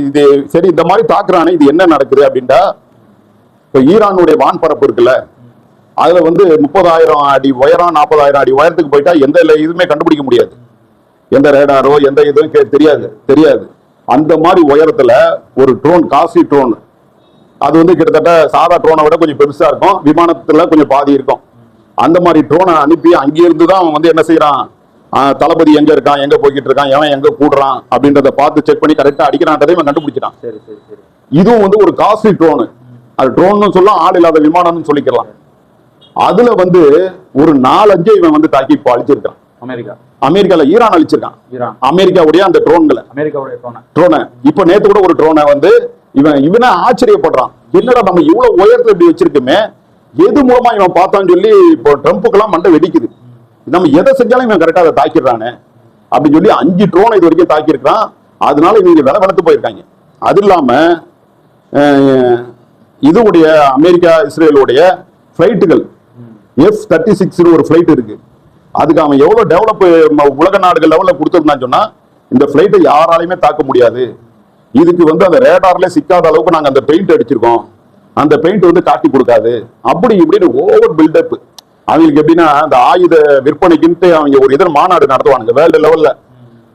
இது சரி இந்த மாதிரி தாக்குறானே, இது என்ன நடக்குது அப்படின்டா, இப்ப ஈரானுடைய வான்பரப்பு இருக்குல்ல, அதுல வந்து 30,000 அடி உயரம் 40,000 அடி உயரத்துக்கு போயிட்டா எந்த இதுவுமே கண்டுபிடிக்க முடியாது. எந்த ரேடாரோ எந்த இதுவும் தெரியாது. அந்த மாதிரி உயரத்துல ஒரு ட்ரோன், காசி ட்ரோன், அது வந்து கிட்டத்தட்ட சாதா ட்ரோனை விட கொஞ்சம் பெருசா இருக்கும். விமானத்துல கொஞ்சம் பாதி இருக்கும். அந்த மாதிரி ட்ரோனை அனுப்பி அங்கிருந்து தான் அவன் வந்து என்ன செய்யறான், தளபதி எங்க இருக்கான், எங்க போய்கிட்டு இருக்கான், எவன் எங்க கூடுறான் அப்படின்றத பார்த்து செக் பண்ணி கரெக்டா அடிக்கிறான்றதை இவன் கண்டுபிடிச்சிட்டான். இதுவும் வந்து ஒரு காஸ்ட்லி ட்ரோனு. அது ட்ரோன்னு சொல்லலாம், ஆள் இல்லாத விமானம்னு சொல்லிக்கலாம். அதுல வந்து ஒரு 4-5 இவன் வந்து தாக்கி இப்போ அழிச்சிருக்கான். அமெரிக்கால ஈரான் அழிச்சிருக்கான். அமெரிக்காவுடைய அந்த ட்ரோன்களை, ட்ரோனை இப்ப நேத்து கூட ஒரு ட்ரோனை வந்து இவனை ஆச்சரியப்படுறான். என்னடா நம்ம இவ்வளவு உயரத்துல இப்படி வச்சிருக்கோமே, எது மூலமா இவன் பார்த்தான்னு சொல்லி இப்போ ட்ரம்புக்கு எல்லாம் மண்டை வெடிக்குது. நம்ம எதை செஞ்சாலும் இவன் கரெக்டா அதை தாக்கிடுறானே அப்படின்னு சொல்லி 5 ட்ரோனை இது வரைக்கும் தாக்கி இருக்கான். அதனால இவங்க விலை வளர்த்து போயிருக்காங்க. அது இல்லாம இதுடைய அமெரிக்கா இஸ்ரேலுடைய பிளைட்டுகள் F-36 ஒரு பிளைட் இருக்கு. அதுக்கு அவன் எவ்வளவு டெவலப் உலக நாடுகள் லெவல்ல கொடுத்திருந்தான்னு சொன்னா, இந்த பிளைட்டை யாராலையுமே தாக்க முடியாது. இதுக்கு வந்து அந்த ரேடார்ல சிக்காத அளவுக்கு நாங்க அந்த பெயிண்ட் அடிச்சிருக்கோம், அந்த பெயிண்ட் வந்து காட்டி கொடுக்காது, அப்படி இப்படின்னு ஓவர் பில்டப். அவங்களுக்கு எப்படின்னா, அந்த ஆயுத விற்பனைக்குன்ட்டு அவங்க ஒரு இதர் மாநாடு நடத்துவாங்க வேர்ல்டு லெவல்ல.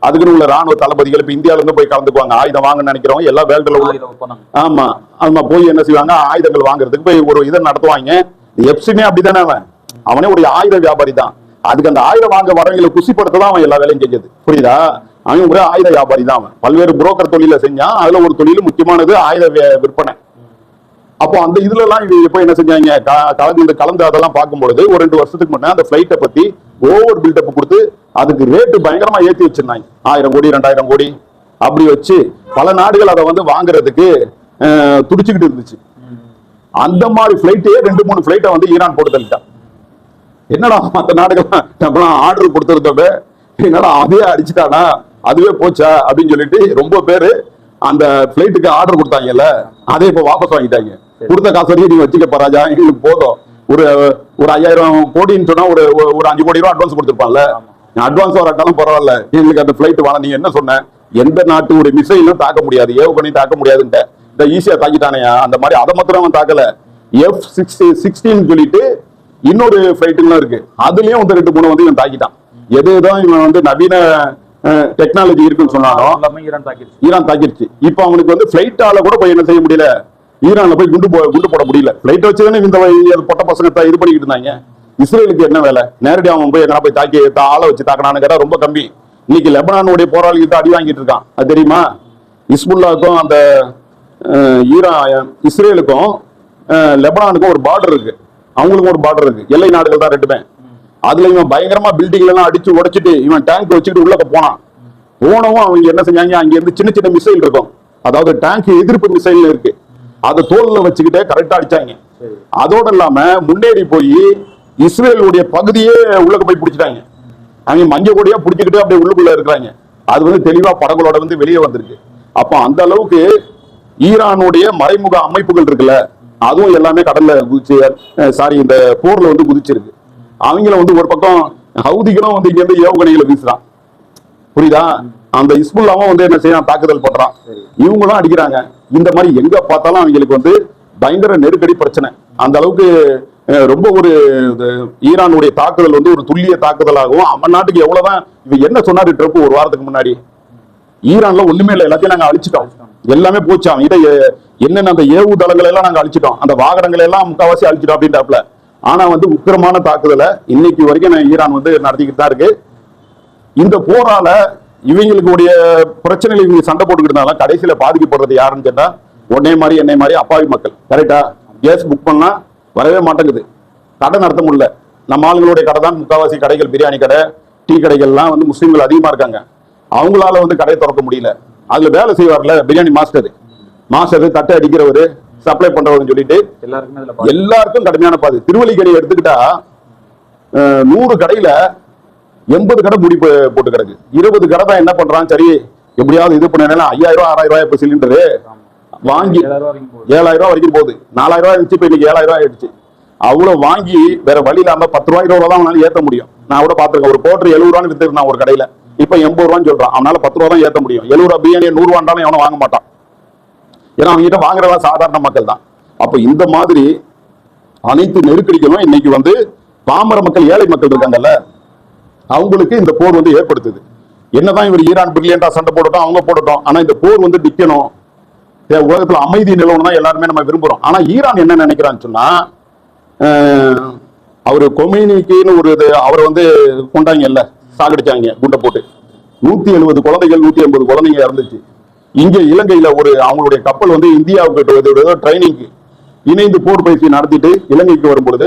அதுக்குன்னு உள்ள ராணுவ தளபதிகள் இப்ப இந்தியாவில இருந்து போய் கலந்துக்குவாங்க. ஆயுதம் வாங்க நினைக்கிறவங்க எல்லாம் வேர்ல்டு லெவல்ல. ஆமா, ஆமா போய் என்ன செய்வாங்க, ஆயுதங்கள் வாங்குறதுக்கு போய் ஒரு இதை நடத்துவாங்க. எப்சிமே அப்படித்தானே, அவனே ஒரு ஆயுத வியாபாரி தான். அதுக்கு அந்த ஆயுதம் வாங்க வரவங்களை குசிப்படுத்ததான் அவன் எல்லா வேலையும் செஞ்சது. புரியுதா? அவன் ஒரு ஆயுத வியாபாரி தான். அவன் பல்வேறு புரோக்கர் தொழில செஞ்சான். அதுல ஒரு தொழில் முக்கியமானது ஆயுத விற்பனை. அப்போ அந்த இதுல எல்லாம் இப்ப என்ன செஞ்சாங்க, கலந்து அதெல்லாம் பார்க்கும்பொழுது ஒரு 2 வருஷத்துக்கு முன்னாடி அந்த பிளைட்டை பத்தி ஓவர் பில்டப் கொடுத்து அதுக்கு ரேட்டு பயங்கரமா ஏற்றி வச்சிருந்தாங்க. 1000 கோடி 2000 கோடி அப்படி வச்சு பல நாடுகள் அதை வந்து வாங்குறதுக்கு துடிச்சுக்கிட்டு இருந்துச்சு. அந்த மாதிரி பிளைட்டே 2-3 பிளைட்டை வந்து ஈரான் போட்டு தள்ளிட்டான். என்னடா மற்ற நாடுகள் ஆர்டர் கொடுத்துருந்தோட என்னடா அதே அடிச்சுட்டானா, அதுவே போச்சா அப்படின்னு சொல்லிட்டு ரொம்ப பேரு அந்த பிளைட்டுக்கு ஆர்டர் கொடுத்தாங்கல்ல, அதே இப்ப வாபஸ் வாங்கிட்டாங்க. கொடுத்த காசு வரைக்கும் நீங்க வச்சுக்க பராஜா, எங்களுக்கு போதும். ஒரு 5000 கோடின்னு சொன்னா ஒரு 5 கோடி ரூபாய் அட்வான்ஸ் கொடுத்துருப்பான்ல, அட்வான்ஸ் வரட்டாலும் பரவாயில்ல, எங்களுக்கு அந்த பிளைட் வேணாம். நீங்க என்ன சொன்ன, எந்த நாட்டு ஒரு மிசைலும் தாக்க முடியாது, ஏவுகணை தாக்க முடியாதுன்ட்டு இந்த ஈஸியா தாக்கிட்டானையா. அந்த மாதிரி அதை மாத்திரம் அவன் தாக்கல. F-16 சொல்லிட்டு இன்னொரு பிளைட்டுலாம் இருக்கு, அதுலயும் வந்து 2-3 வந்து இவன் தாக்கிட்டான். எதுதான் இவன் வந்து நவீன டெக்னாலஜி இருக்குன்னு சொன்னாலும் ஈரான் தாக்கிருச்சு. இப்ப அவனுக்கு வந்து பிளைட்டால கூட போய் என்ன செய்ய முடியல, ஈரான்ல போய் குண்டு போட முடியல. பிளைட் வச்சுதானே இந்த பொட்ட பசங்க இது பண்ணிக்கிட்டு இருந்தாங்க. இஸ்ரேலுக்கு என்ன வேலை, நேரடியாக அவன் போய் எங்கன்னா போய் தாக்கி ஆளை வச்சு தாக்கினான்னு கேட்டா ரொம்ப கம்மி. இன்னைக்கு லெபனானுடைய போராளிகிட்ட அடி வாங்கிட்டு இருக்கான். அது தெரியுமா? இஸ்புல்லாவுக்கும் அந்த இஸ்ரேலுக்கும் லெபனானுக்கும் ஒரு பார்டர் இருக்கு, அவங்களுக்கும் ஒரு பார்டர் இருக்கு. எல்லை நாடுகள் தான் ரெண்டுமே. அதுல இவன் பயங்கரமா பில்டிங் எல்லாம் அடிச்சு உடைச்சிட்டு இவன் டேங்க் வச்சுட்டு உள்ள போனான். போனவும் அவங்க என்ன செஞ்சாங்க, அங்க இருந்து சின்ன சின்ன மிசைல் இருக்கும், அதாவது டேங்க் எதிர்ப்பு மிசைல் இருக்கு, அதை தோல்ல வச்சுக்கிட்டே கரெக்டா அடிச்சாங்க. அதோட இல்லாம முன்னேறி போய் இஸ்ரேலுடைய பகுதியே உள்ள போய் பிடிச்சிட்டாங்க. அவங்க மஞ்சள் கொடியா பிடிச்சிக்கிட்டு அப்படியே உள்ளுக்குள்ள இருக்கிறாங்க. அது வந்து தெளிவா படங்களோட வந்து வெளியே வந்திருக்கு. அப்போ அந்த அளவுக்கு ஈரானுடைய மறைமுக அமைப்புகள் இருக்குல்ல, அதுவும் எல்லாமே கடல்ல குதிச்சு இந்த போர்ல வந்து குதிச்சிருக்கு. அவங்கள வந்து ஒரு பக்கம் ஹவுதிகளும் வந்து இங்க இருந்து ஏவுகணைகளை வீசுறான். புரியுதா? அந்த ஹிஸ்புல்லாவும் வந்து என்ன செய்யறான், தாக்குதல் பண்றான். இவங்களும் அடிக்கிறாங்க. இந்த மாதிரி எங்க பார்த்தாலும் அவங்களுக்கு வந்து பயங்கர நெருக்கடி பிரச்சனை. அந்த அளவுக்கு ரொம்ப ஒரு ஈரானுடைய தாக்குதல் வந்து ஒரு துல்லிய தாக்குதலாகவும், அவன் நாட்டுக்கு எவ்வளவுதான் இவன் என்ன சொன்னாரு ட்ரம்ப் ஒரு வாரத்துக்கு முன்னாடி, ஈரான்ல ஒண்ணுமே இல்லை, எல்லாத்தையும் நாங்க அழிச்சிட்டோம், எல்லாமே போச்சு, அவன் என்னென்ன அந்த ஏவுதளங்களை எல்லாம் நாங்க அழிச்சிட்டோம், அந்த வாகனங்களை எல்லாம் முக்காவாசி அழிச்சிட்டோம் அப்படின்றாப்ல. ஆனா வந்து உக்கிரமான தாக்குதலை இன்னைக்கு வரைக்கும் ஈரான் வந்து நடத்திக்கிட்டு தான் இருக்கு. இந்த போரால இவங்களுடைய பிரச்சனைகள் இவங்க சண்டை போட்டுக்கிட்டு கடைசியில பாதிக்கப்படுறது யாருன்னு கேட்டா உடனே மாதிரி என்னை மாதிரி அப்பாவி மக்கள். கரெக்டா? கேஸ் புக் பண்ணா வரவே மாட்டேங்குது, கடை நடத்த முடியல. நம்ம ஆளுங்களுடைய கடை தான் முக்காவாசி கடைகள், பிரியாணி கடை, டீ கடைகள்லாம் வந்து முஸ்லீம்கள் அதிகமா இருக்காங்க. அவங்களால வந்து கடையை திறக்க முடியல. அதுல வேலை செய்வார்ல பிரியாணி மாஸ்டர் தட்டை அடிக்கிறவரு, சப்ளை பண்றவர்னு சொல்லிட்டு எல்லாருக்கும் கடுமையான பாது. திருவள்ளிக்கடையை எடுத்துக்கிட்டா 100 கடையில 80 கடை மூடி போட்டு கிடக்கு. 20 கடை தான் என்ன பண்றான், சரி எப்படியாவது இது பண்ண 5000 6000 இப்ப சிலிண்டரு வாங்கி 7000 வரைக்கும் போகுது. 4000 இருந்துச்சு, இப்ப இன்னைக்கு 7000 ஆயிடுச்சு. அவ்வளவு வாங்கி வேற வழி இல்லாம 10 ரூபாய் 20 தான் அவனால ஏத்த முடியும். நான் கூட பாத்துருக்கேன், ஒரு போட்டு 70 ரூபான்னு வித்துருந்தான் ஒரு கடையில, இப்ப 80 ரூபான்னு சொல்றான். அவனால 10 ரூபா தான் ஏத்த முடியும். 70 ரூபாய் பிரியாணி 100 ரூபாண்டாலும் எவனும் வாங்க மாட்டான். ஏன்னா அவங்க கிட்ட வாங்குறதா சாதாரண மக்கள் தான். அப்ப இந்த மாதிரி அனைத்து நெருக்கடிகளும் இன்னைக்கு வந்து பாமர மக்கள், ஏழை மக்கள் இருக்காங்கல்ல, அவங்களுக்கு இந்த போர் வந்து ஏற்படுத்துது. என்னதான் இவர் ஈரான் பிரில்லியண்டா சண்டை போடட்டும், அவங்க போடட்டும், ஆனா இந்த போர் வந்து நிக்கணும், உலகத்துல அமைதி நிலவணும் தான் எல்லாருமே நம்ம விரும்புறோம். ஆனா ஈரான் என்ன நினைக்கிறான்னு சொன்னா, அவரு கொமேனிக்குன்னு ஒரு அவரை வந்து கொண்டாங்கல்ல, சாகடிச்சாங்க குண்டை போட்டு. 170 குழந்தைகள் 180 குழந்தைங்க இறந்துச்சு. இங்க இலங்கையில ஒரு அவங்களுடைய கப்பல் வந்து இந்தியாவுக்கு ட்ரைனிங்க்கு இணைந்து போர் பயிற்சி நடத்திட்டு இலங்கைக்கு வரும்பொழுது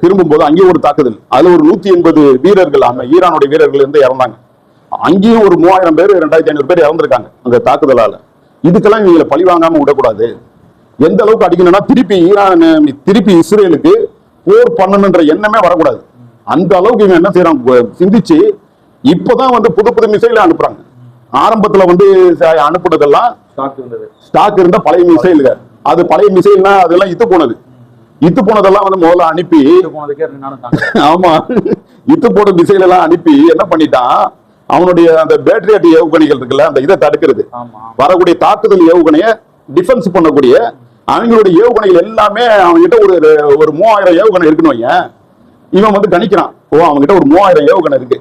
திரும்பும் போது அங்கேயும் ஒரு தாக்குதல். அதுல ஒரு 180 வீரர்கள், ஈரானுடைய வீரர்கள் இருந்து இறந்தாங்க. அங்கேயும் ஒரு 3000 பேர் 2500 பேர் இறந்திருக்காங்க அந்த தாக்குதலால. இதுக்கெல்லாம் இவங்களை பழி வாங்காம விடக்கூடாது. எந்த அளவுக்கு அடிக்கணும்னா திருப்பி இஸ்ரேலுக்கு போர் பண்ணணுன்ற எண்ணமே வரக்கூடாது. அந்த அளவுக்கு இவங்க என்ன செய்யறாங்க சிந்திச்சு இப்பதான் வந்து புது மிசைல அனுப்புறாங்க. ஆரம்பத்துல வந்து அனுப்புனதெல்லாம் ஸ்டாக் இருந்த பழைய மிசைலுங்க. அது பழைய மிசைல்னா அதெல்லாம் இத்து போனதெல்லாம் வந்து முதல்ல அனுப்பி, ஆமா இத்து போன மிசைல் எல்லாம் அனுப்பி என்ன பண்ணிட்டான், அவனுடைய அந்த பேட்டரி ஏவுகணைகள் இருக்குல்ல, அந்த இதை தடுக்கிறது, வரக்கூடிய தாக்குதல் ஏவுகணைய டிஃபென்ஸ் பண்ணக்கூடிய அவங்களுடைய ஏவுகணைகள் எல்லாமே அவன்கிட்ட ஒரு 3000 ஏவுகணை இருக்குன்னு வையன். இவன் வந்து கணிக்கிறான், ஓ அவன்கிட்ட ஒரு 3000 ஏவுகணை இருக்கு,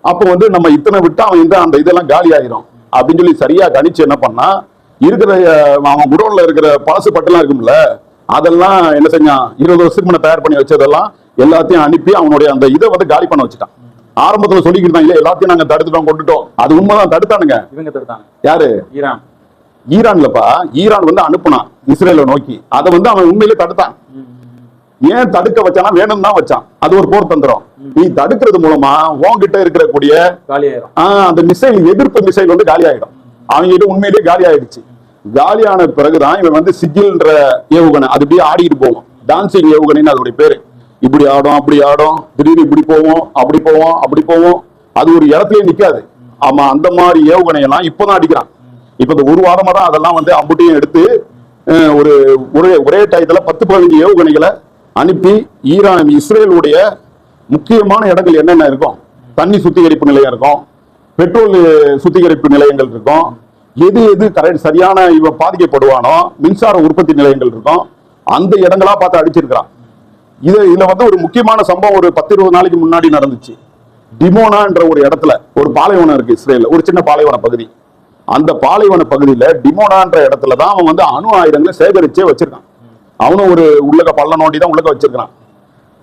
அப்போ வந்து நம்ம இத்தனை விட்டா அவன் அந்த இதெல்லாம் காலி ஆயிரும் அப்படின்னு சொல்லி சரியா கணிச்சு என்ன பண்ணா, இருக்கிற அவன் குடோன்ல இருக்கிற பழசு பட்டெல்லாம் இருக்கும்ல, அதெல்லாம் என்ன செஞ்சான், 20 வருஷத்துக்கு முன்ன தயார் பண்ணி வச்சதெல்லாம் எல்லாத்தையும் அனுப்பி அவனுடைய அந்த இதை வந்து காலி பண்ண வச்சுட்டான். ஆரம்பத்துல சொல்லிக்கிட்டு இல்ல எல்லாத்தையும் நாங்க தடுத்துட்டோம் கொண்டுட்டோம், அது உண்மைதான், தடுத்தானுங்க. இவங்க தடுத்தாங்க. யாரு? ஈரான்லப்பா. ஈரான் வந்து அனுப்புனான் இஸ்ரேலை நோக்கி, அதை வந்து அவன் உண்மையிலே தடுத்தான். ஏன் தடுக்க வச்சானா, வேணும் தான் வச்சான். அது ஒரு போர் தந்திரம். நீ தடுக்கிறது மூலமா உன்கிட்ட இருக்கிற கூடிய அந்த மிசைல், எதிர்ப்பு மிசைல் வந்து காலி ஆயிடும். அவங்க கிட்ட உண்மையிலேயே காலி ஆயிடுச்சு. காலியான பிறகுதான் இவன் வந்து சிஜில்ன்ற ஏவுகணை, அது இப்படியே ஆடிட்டு போவோம், டான்சிங் ஏவுகணைன்னு அதோடைய பேரு. இப்படி ஆடும் அப்படி ஆடும், திடீர்னு இப்படி போவோம் அப்படி போவோம் அப்படி போவோம், அது ஒரு இடத்துலயே நிக்காது. ஆமா, அந்த மாதிரி ஏவுகணையெல்லாம் இப்பதான் அடிக்கிறான். இப்ப இந்த ஒரு வாரமா தான் அதெல்லாம் வந்து அம்புட்டியும் எடுத்து ஒரே டயத்துல 10-15 ஏவுகணைகளை அனுப்பி இஸ்ரேலுடைய முக்கியமான இடங்கள் என்னென்ன இருக்கும், தண்ணி சுத்திகரிப்பு நிலையம் இருக்கும், பெட்ரோல் சுத்திகரிப்பு நிலையங்கள் இருக்கும், எது கரெக்ட் சரியான இவன் பாதிக்கப்படுவானோ மின்சார உற்பத்தி நிலையங்கள் இருக்கும், அந்த இடங்களா பார்த்து அடிச்சிருக்கிறான். இதுல வந்து ஒரு முக்கியமான சம்பவம் ஒரு 10-20 நாளைக்கு முன்னாடி நடந்துச்சு. டிமோனா என்ற ஒரு இடத்துல ஒரு பாலைவனம் இருக்கு இஸ்ரேல்ல, ஒரு சின்ன பாலைவன பகுதி. அந்த பாலைவன பகுதியில டிமோனான்ற இடத்துலதான் அவன் வந்து அணு ஆயுதங்களை சேகரிச்சே வச்சிருக்கான். அவனும் ஒரு உள்ளக பள்ள நோண்டி தான் உள்ளக வச்சிருக்கான்.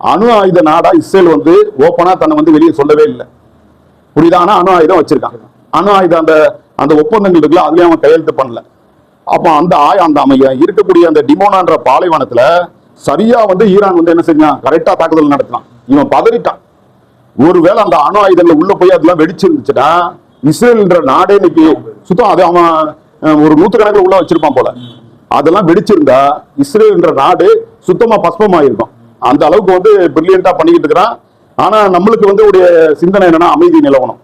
அணு ஆயுத நாடா இஸ்ரேல் வந்து ஓப்பனா தன்னை வந்து வெளியே சொல்லவே இல்லை, புரியுதானா? அணு ஆயுதம் வச்சிருக்கான். அணு ஆயுதம் அந்த ஒப்பந்தங்கள் இருக்குல்ல, அதுலயும் அவன் கையெழுத்து பண்ணல. அப்ப அந்த அவன் இருக்கக்கூடிய அந்த டிமோனான்ற பாலைவனத்துல சரியா வந்து ஈரான் வந்து என்ன செஞ்சான், கரெக்டா தாக்குதல் நடத்தினான். இவன் பதறிட்டான். ஒருவேளை அந்த அணு ஆயுதங்கள் உள்ள போய் அதெல்லாம் வெடிச்சிருந்துச்சுன்னா இஸ்ரேல்ன்ற நாடே இன்னைக்கு சுத்தம், அது அவன் ஒரு 100 கணக்கில் உள்ள வச்சிருப்பான் போல. அதெல்லாம் வெடிச்சிருந்தா இஸ்ரேல்ன்ற நாடு சுத்தமா பஸ்பமாயிருக்கும். அந்த அளவுக்கு வந்து பிரில்லியண்டா பண்ணிக்கிட்டு இருக்கிறான். ஆனா நம்மளுக்கு வந்து ஒரு சிந்தனை என்னன்னா, அமைதி நிலவணும்.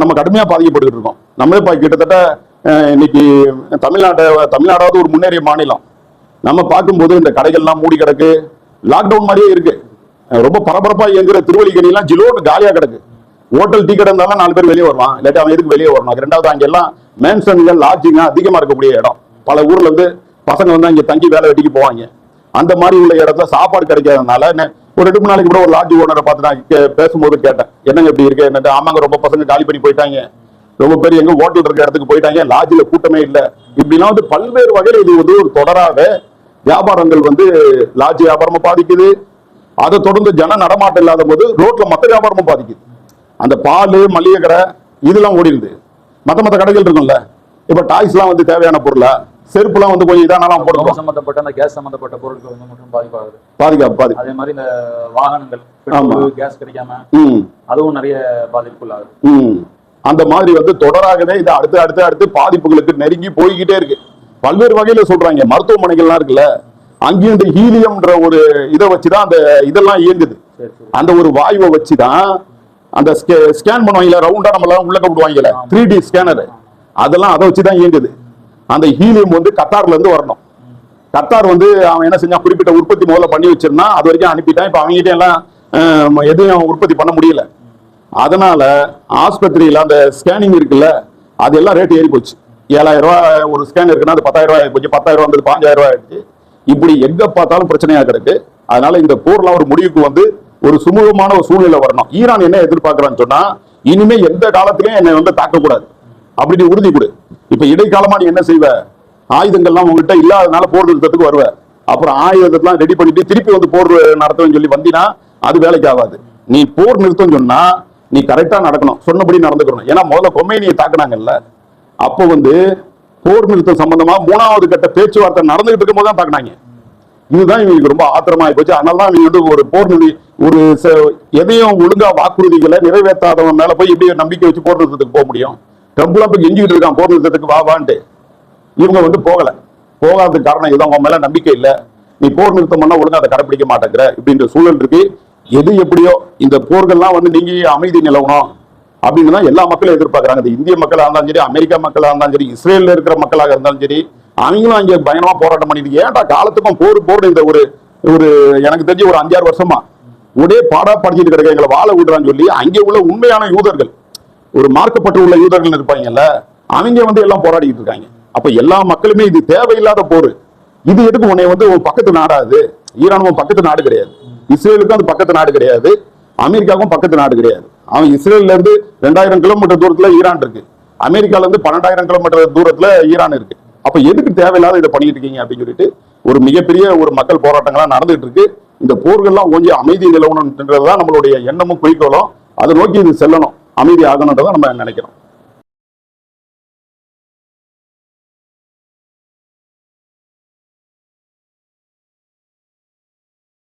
நம்ம கடுமையா பாதிக்கப்பட்டு இருக்கோம். நம்மளே கிட்டத்தட்ட இன்னைக்கு தமிழ்நாடாவது ஒரு முன்னேறிய மாநிலம். நம்ம பார்க்கும்போது இந்த கடைகள்லாம் மூடி கிடக்கு, லாக்டவுன் மாதிரியே இருக்கு. ரொம்ப பரபரப்பா இயங்குற திருவள்ளிக்கணி எல்லாம் ஜிலோன்னு காலியா கிடக்கு. ஹோட்டல் டீ கடை இருந்தாலும் 4 பேர் வெளியே வருவான், இல்லாட்டி அவன் எதுக்கு வெளியே வரணும். ரெண்டாவது அங்க எல்லாம் மேன்சன்கள் லாட்ஜிங்க அதிகமா இருக்கக்கூடிய இடம். பல ஊர்ல இருந்து பசங்க வந்து அங்க தங்கி வேலை வெட்டிக்கு போவாங்க. அந்த மாதிரி உள்ள இடத்துல சாப்பாடு கிடைக்காதனால ஒரு 2 3 நாளைக்கு கூட ஒரு லாட்ஜ் ஓனரை பார்த்து நான் பேசும்போது கேட்டேன், என்னங்க இப்படி இருக்கு என்ன. ஆமாங்க, ரொம்ப பசங்க காலி பண்ணி போயிட்டாங்க, ரொம்ப பேர் எங்க ஹோட்டல் இருக்க இடத்துக்கு போயிட்டாங்க, லாட்ஜில கூட்டமே இல்லை. இப்படிலாம் வந்து பல்வேறு வகையில் இது வந்து ஒரு தொடராக வியாபாரங்கள் வந்து லாட்ஜ் வியாபாரமும் பாதிக்குது. அதை தொடர்ந்து ஜன நடமாட்டம் இல்லாத போது ரோட்ல மற்ற வியாபாரமும் பாதிக்குது. அந்த பால் மளிகை கடை இதெல்லாம் ஓடிடுது. மற்ற கடைகள் இருக்கும்ல, இப்ப டாய்ஸ் எல்லாம் வந்து தேவையான பொருளா, செருப்புலாம் வந்து கொஞ்சம் இதானாலும் போடுறோம். சம்பந்தப்பட்ட அந்த கேஸ் சம்பந்தப்பட்ட பொருட்கள் வந்து மட்டும் பாதிப்பாகுது. அதே மாதிரி இந்த வாகனங்கள் கேஸ் கிடைக்காம அதுவும் நிறைய பாதிப்புள்ளாகுது. அந்த மாதிரி வந்து தொடராகவே இது அடுத்து பாதிப்புகளுக்கு நெருங்கி போய்கிட்டே இருக்கு. பல்வேறு வகையில சொல்றாங்க. மருத்துவமனைகள்லாம் இருக்குல்ல, அங்கேயும் இந்த ஹீலியம்ன்ற ஒரு இதை வச்சுதான் அந்த இதெல்லாம் இயங்குது. அந்த ஒரு வாயுவை வச்சுதான் அந்த ஸ்கேன் பண்ணுவாங்கல்ல, ரவுண்டா நம்ம எல்லாம் உள்ள விடுவாங்கல்ல 3D ஸ்கேனர், அதெல்லாம் அதை வச்சுதான் இயங்குது. அந்த ஹீலியம் வந்து கத்தார்ல இருந்து வரணும். கத்தார் வந்து அவன் என்ன செஞ்சான், குறிப்பிட்ட உற்பத்தி முதல்ல பண்ணி வச்சிருந்தான், அது வரைக்கும் அனுப்பிட்டான். இப்ப அவங்ககிட்ட எல்லாம் எதையும் உற்பத்தி பண்ண முடியல. அதனால ஆஸ்பத்திரியில அந்த ஸ்கேனிங் இருக்குல்ல, அதெல்லாம் ரேட் ஏறி போச்சு. 7000 ரூபாய் ஒரு ஸ்கேன் இருக்குன்னா அது 10,000 ரூபாய் ஆயிடுச்சு, 10,000 ரூபாய் 5,000 ரூபாய் ஆயிடுச்சு. இப்படி எங்க பார்த்தாலும் பிரச்சனையா கிடக்கு. அதனால இந்த போர்லாம் ஒரு முடிவுக்கு வந்து ஒரு சுமூகமான ஒரு சூழ்நிலை வரணும். ஈரான் என்ன எதிர்பார்க்கறான்னு சொன்னா, இனிமே எந்த காலத்திலயும் என்னை வந்து தாக்கக்கூடாது அப்படி உறுதி கொடு. இப்ப இடைக்காலமா நீ என்ன செய்வ, ஆயுதங்கள்லாம் உங்ககிட்ட இல்லாதனால போர் நிறுத்தத்துக்கு வருவ, அப்புறம் ஆயுதத்தெல்லாம் ரெடி பண்ணிட்டு திருப்பி வந்து போர் நடத்துவேன்னு சொல்லி வந்தீங்கன்னா அது வேலைக்கு ஆகாது. நீ போர் நிறுத்தம் சொன்னா நீ கரெக்டா நடக்கணும், சொன்னபடி நடந்துக்கணும். ஏன்னா முதல்ல கொமேனியை தாக்குனாங்கல்ல, அப்போ வந்து போர் நிறுத்தம் சம்பந்தமா 3வது கட்ட பேச்சுவார்த்தை நடந்துகிட்டு இருக்கும் போது தான் தாக்குனாங்க. இதுதான் இவங்களுக்கு ரொம்ப ஆத்திரமா போச்சு. அதனாலதான் இவங்க வந்து ஒரு போர் நிறுத்தி ஒரு எதையும் ஒழுங்கா வாக்குறுதிகளை நிறைவேற்றாதவன் மேல போய் இப்படி நம்பிக்கை வச்சு போர் நிறுத்தத்துக்கு போக முடியும். ட்ரம்ப்லாம் போய் எஞ்சிக்கிட்டு இருக்கான் போர் நிறுத்தத்துக்கு வாவான்ட்டு. இவங்க வந்து போகாததுக்கு காரணம் இதுதான், உன் மேல நம்பிக்கை இல்லை, நீ போர் நிறுத்தம் பண்ணா ஒழுங்கா அதை கடைபிடிக்க மாட்டேங்கிற இப்படின்ற சூழல் இருக்கு. எது எப்படியோ இந்த போர்கள்லாம் வந்து நீங்க அமைதி நிலவணும் அப்படின்னு தான் எல்லா மக்களும் எதிர்பார்க்கறாங்க. இந்திய மக்களா இருந்தாலும் சரி, அமெரிக்கா மக்களா இருந்தாலும் சரி, இஸ்ரேல்ல இருக்கிற மக்களாக இருந்தாலும் சரி, அவங்களும் அங்கே பயங்கரமா போராட்டம் பண்ணிட்டு ஏன்டா காலத்துக்கும் போர் இந்த ஒரு எனக்கு தெரிஞ்ச ஒரு 5-6 வருஷமா ஒரே பாடா படிச்சுட்டு கிடக்க எங்களை வாழ விடுறான்னு சொல்லி அங்கே உள்ள உண்மையான யூதர்கள், ஒரு மார்க்கப்பட்டு உள்ள யூதர்கள் இருப்பாங்கல்ல, அவங்க வந்து எல்லாம் போராடிட்டு இருக்காங்க. அப்ப எல்லா மக்களுமே இது தேவையில்லாத போர், இது எதுக்கு உன்னை வந்து உன் பக்கத்து நாடாது. ஈரானும் பக்கத்து நாடு கிடையாது, இஸ்ரேலுக்கும் அது பக்கத்து நாடு கிடையாது, அமெரிக்காவுக்கும் பக்கத்து நாடு கிடையாது. அவன் இஸ்ரேல்ல இருந்து 2000 கிலோமீட்டர் தூரத்துல ஈரான் இருக்கு, அமெரிக்கால இருந்து 12,000 கிலோமீட்டர் தூரத்துல ஈரான் இருக்கு. அப்ப எதுக்கு தேவையில்லாத இதை பண்ணிட்டு இருக்கீங்க அப்படின்னு சொல்லிட்டு ஒரு மிகப்பெரிய ஒரு மக்கள் போராட்டங்களா நடந்துட்டு இருக்கு. இந்த போர்கள்லாம் கொஞ்சம் அமைதி நிலவணும்ன்றதுதான் நம்மளுடைய எண்ணமும் குறிக்கோளும். அதை நோக்கி இது செல்லணும், அமைதி ஆகணும்ன்றதான் நம்ம நினைக்கிறோம்.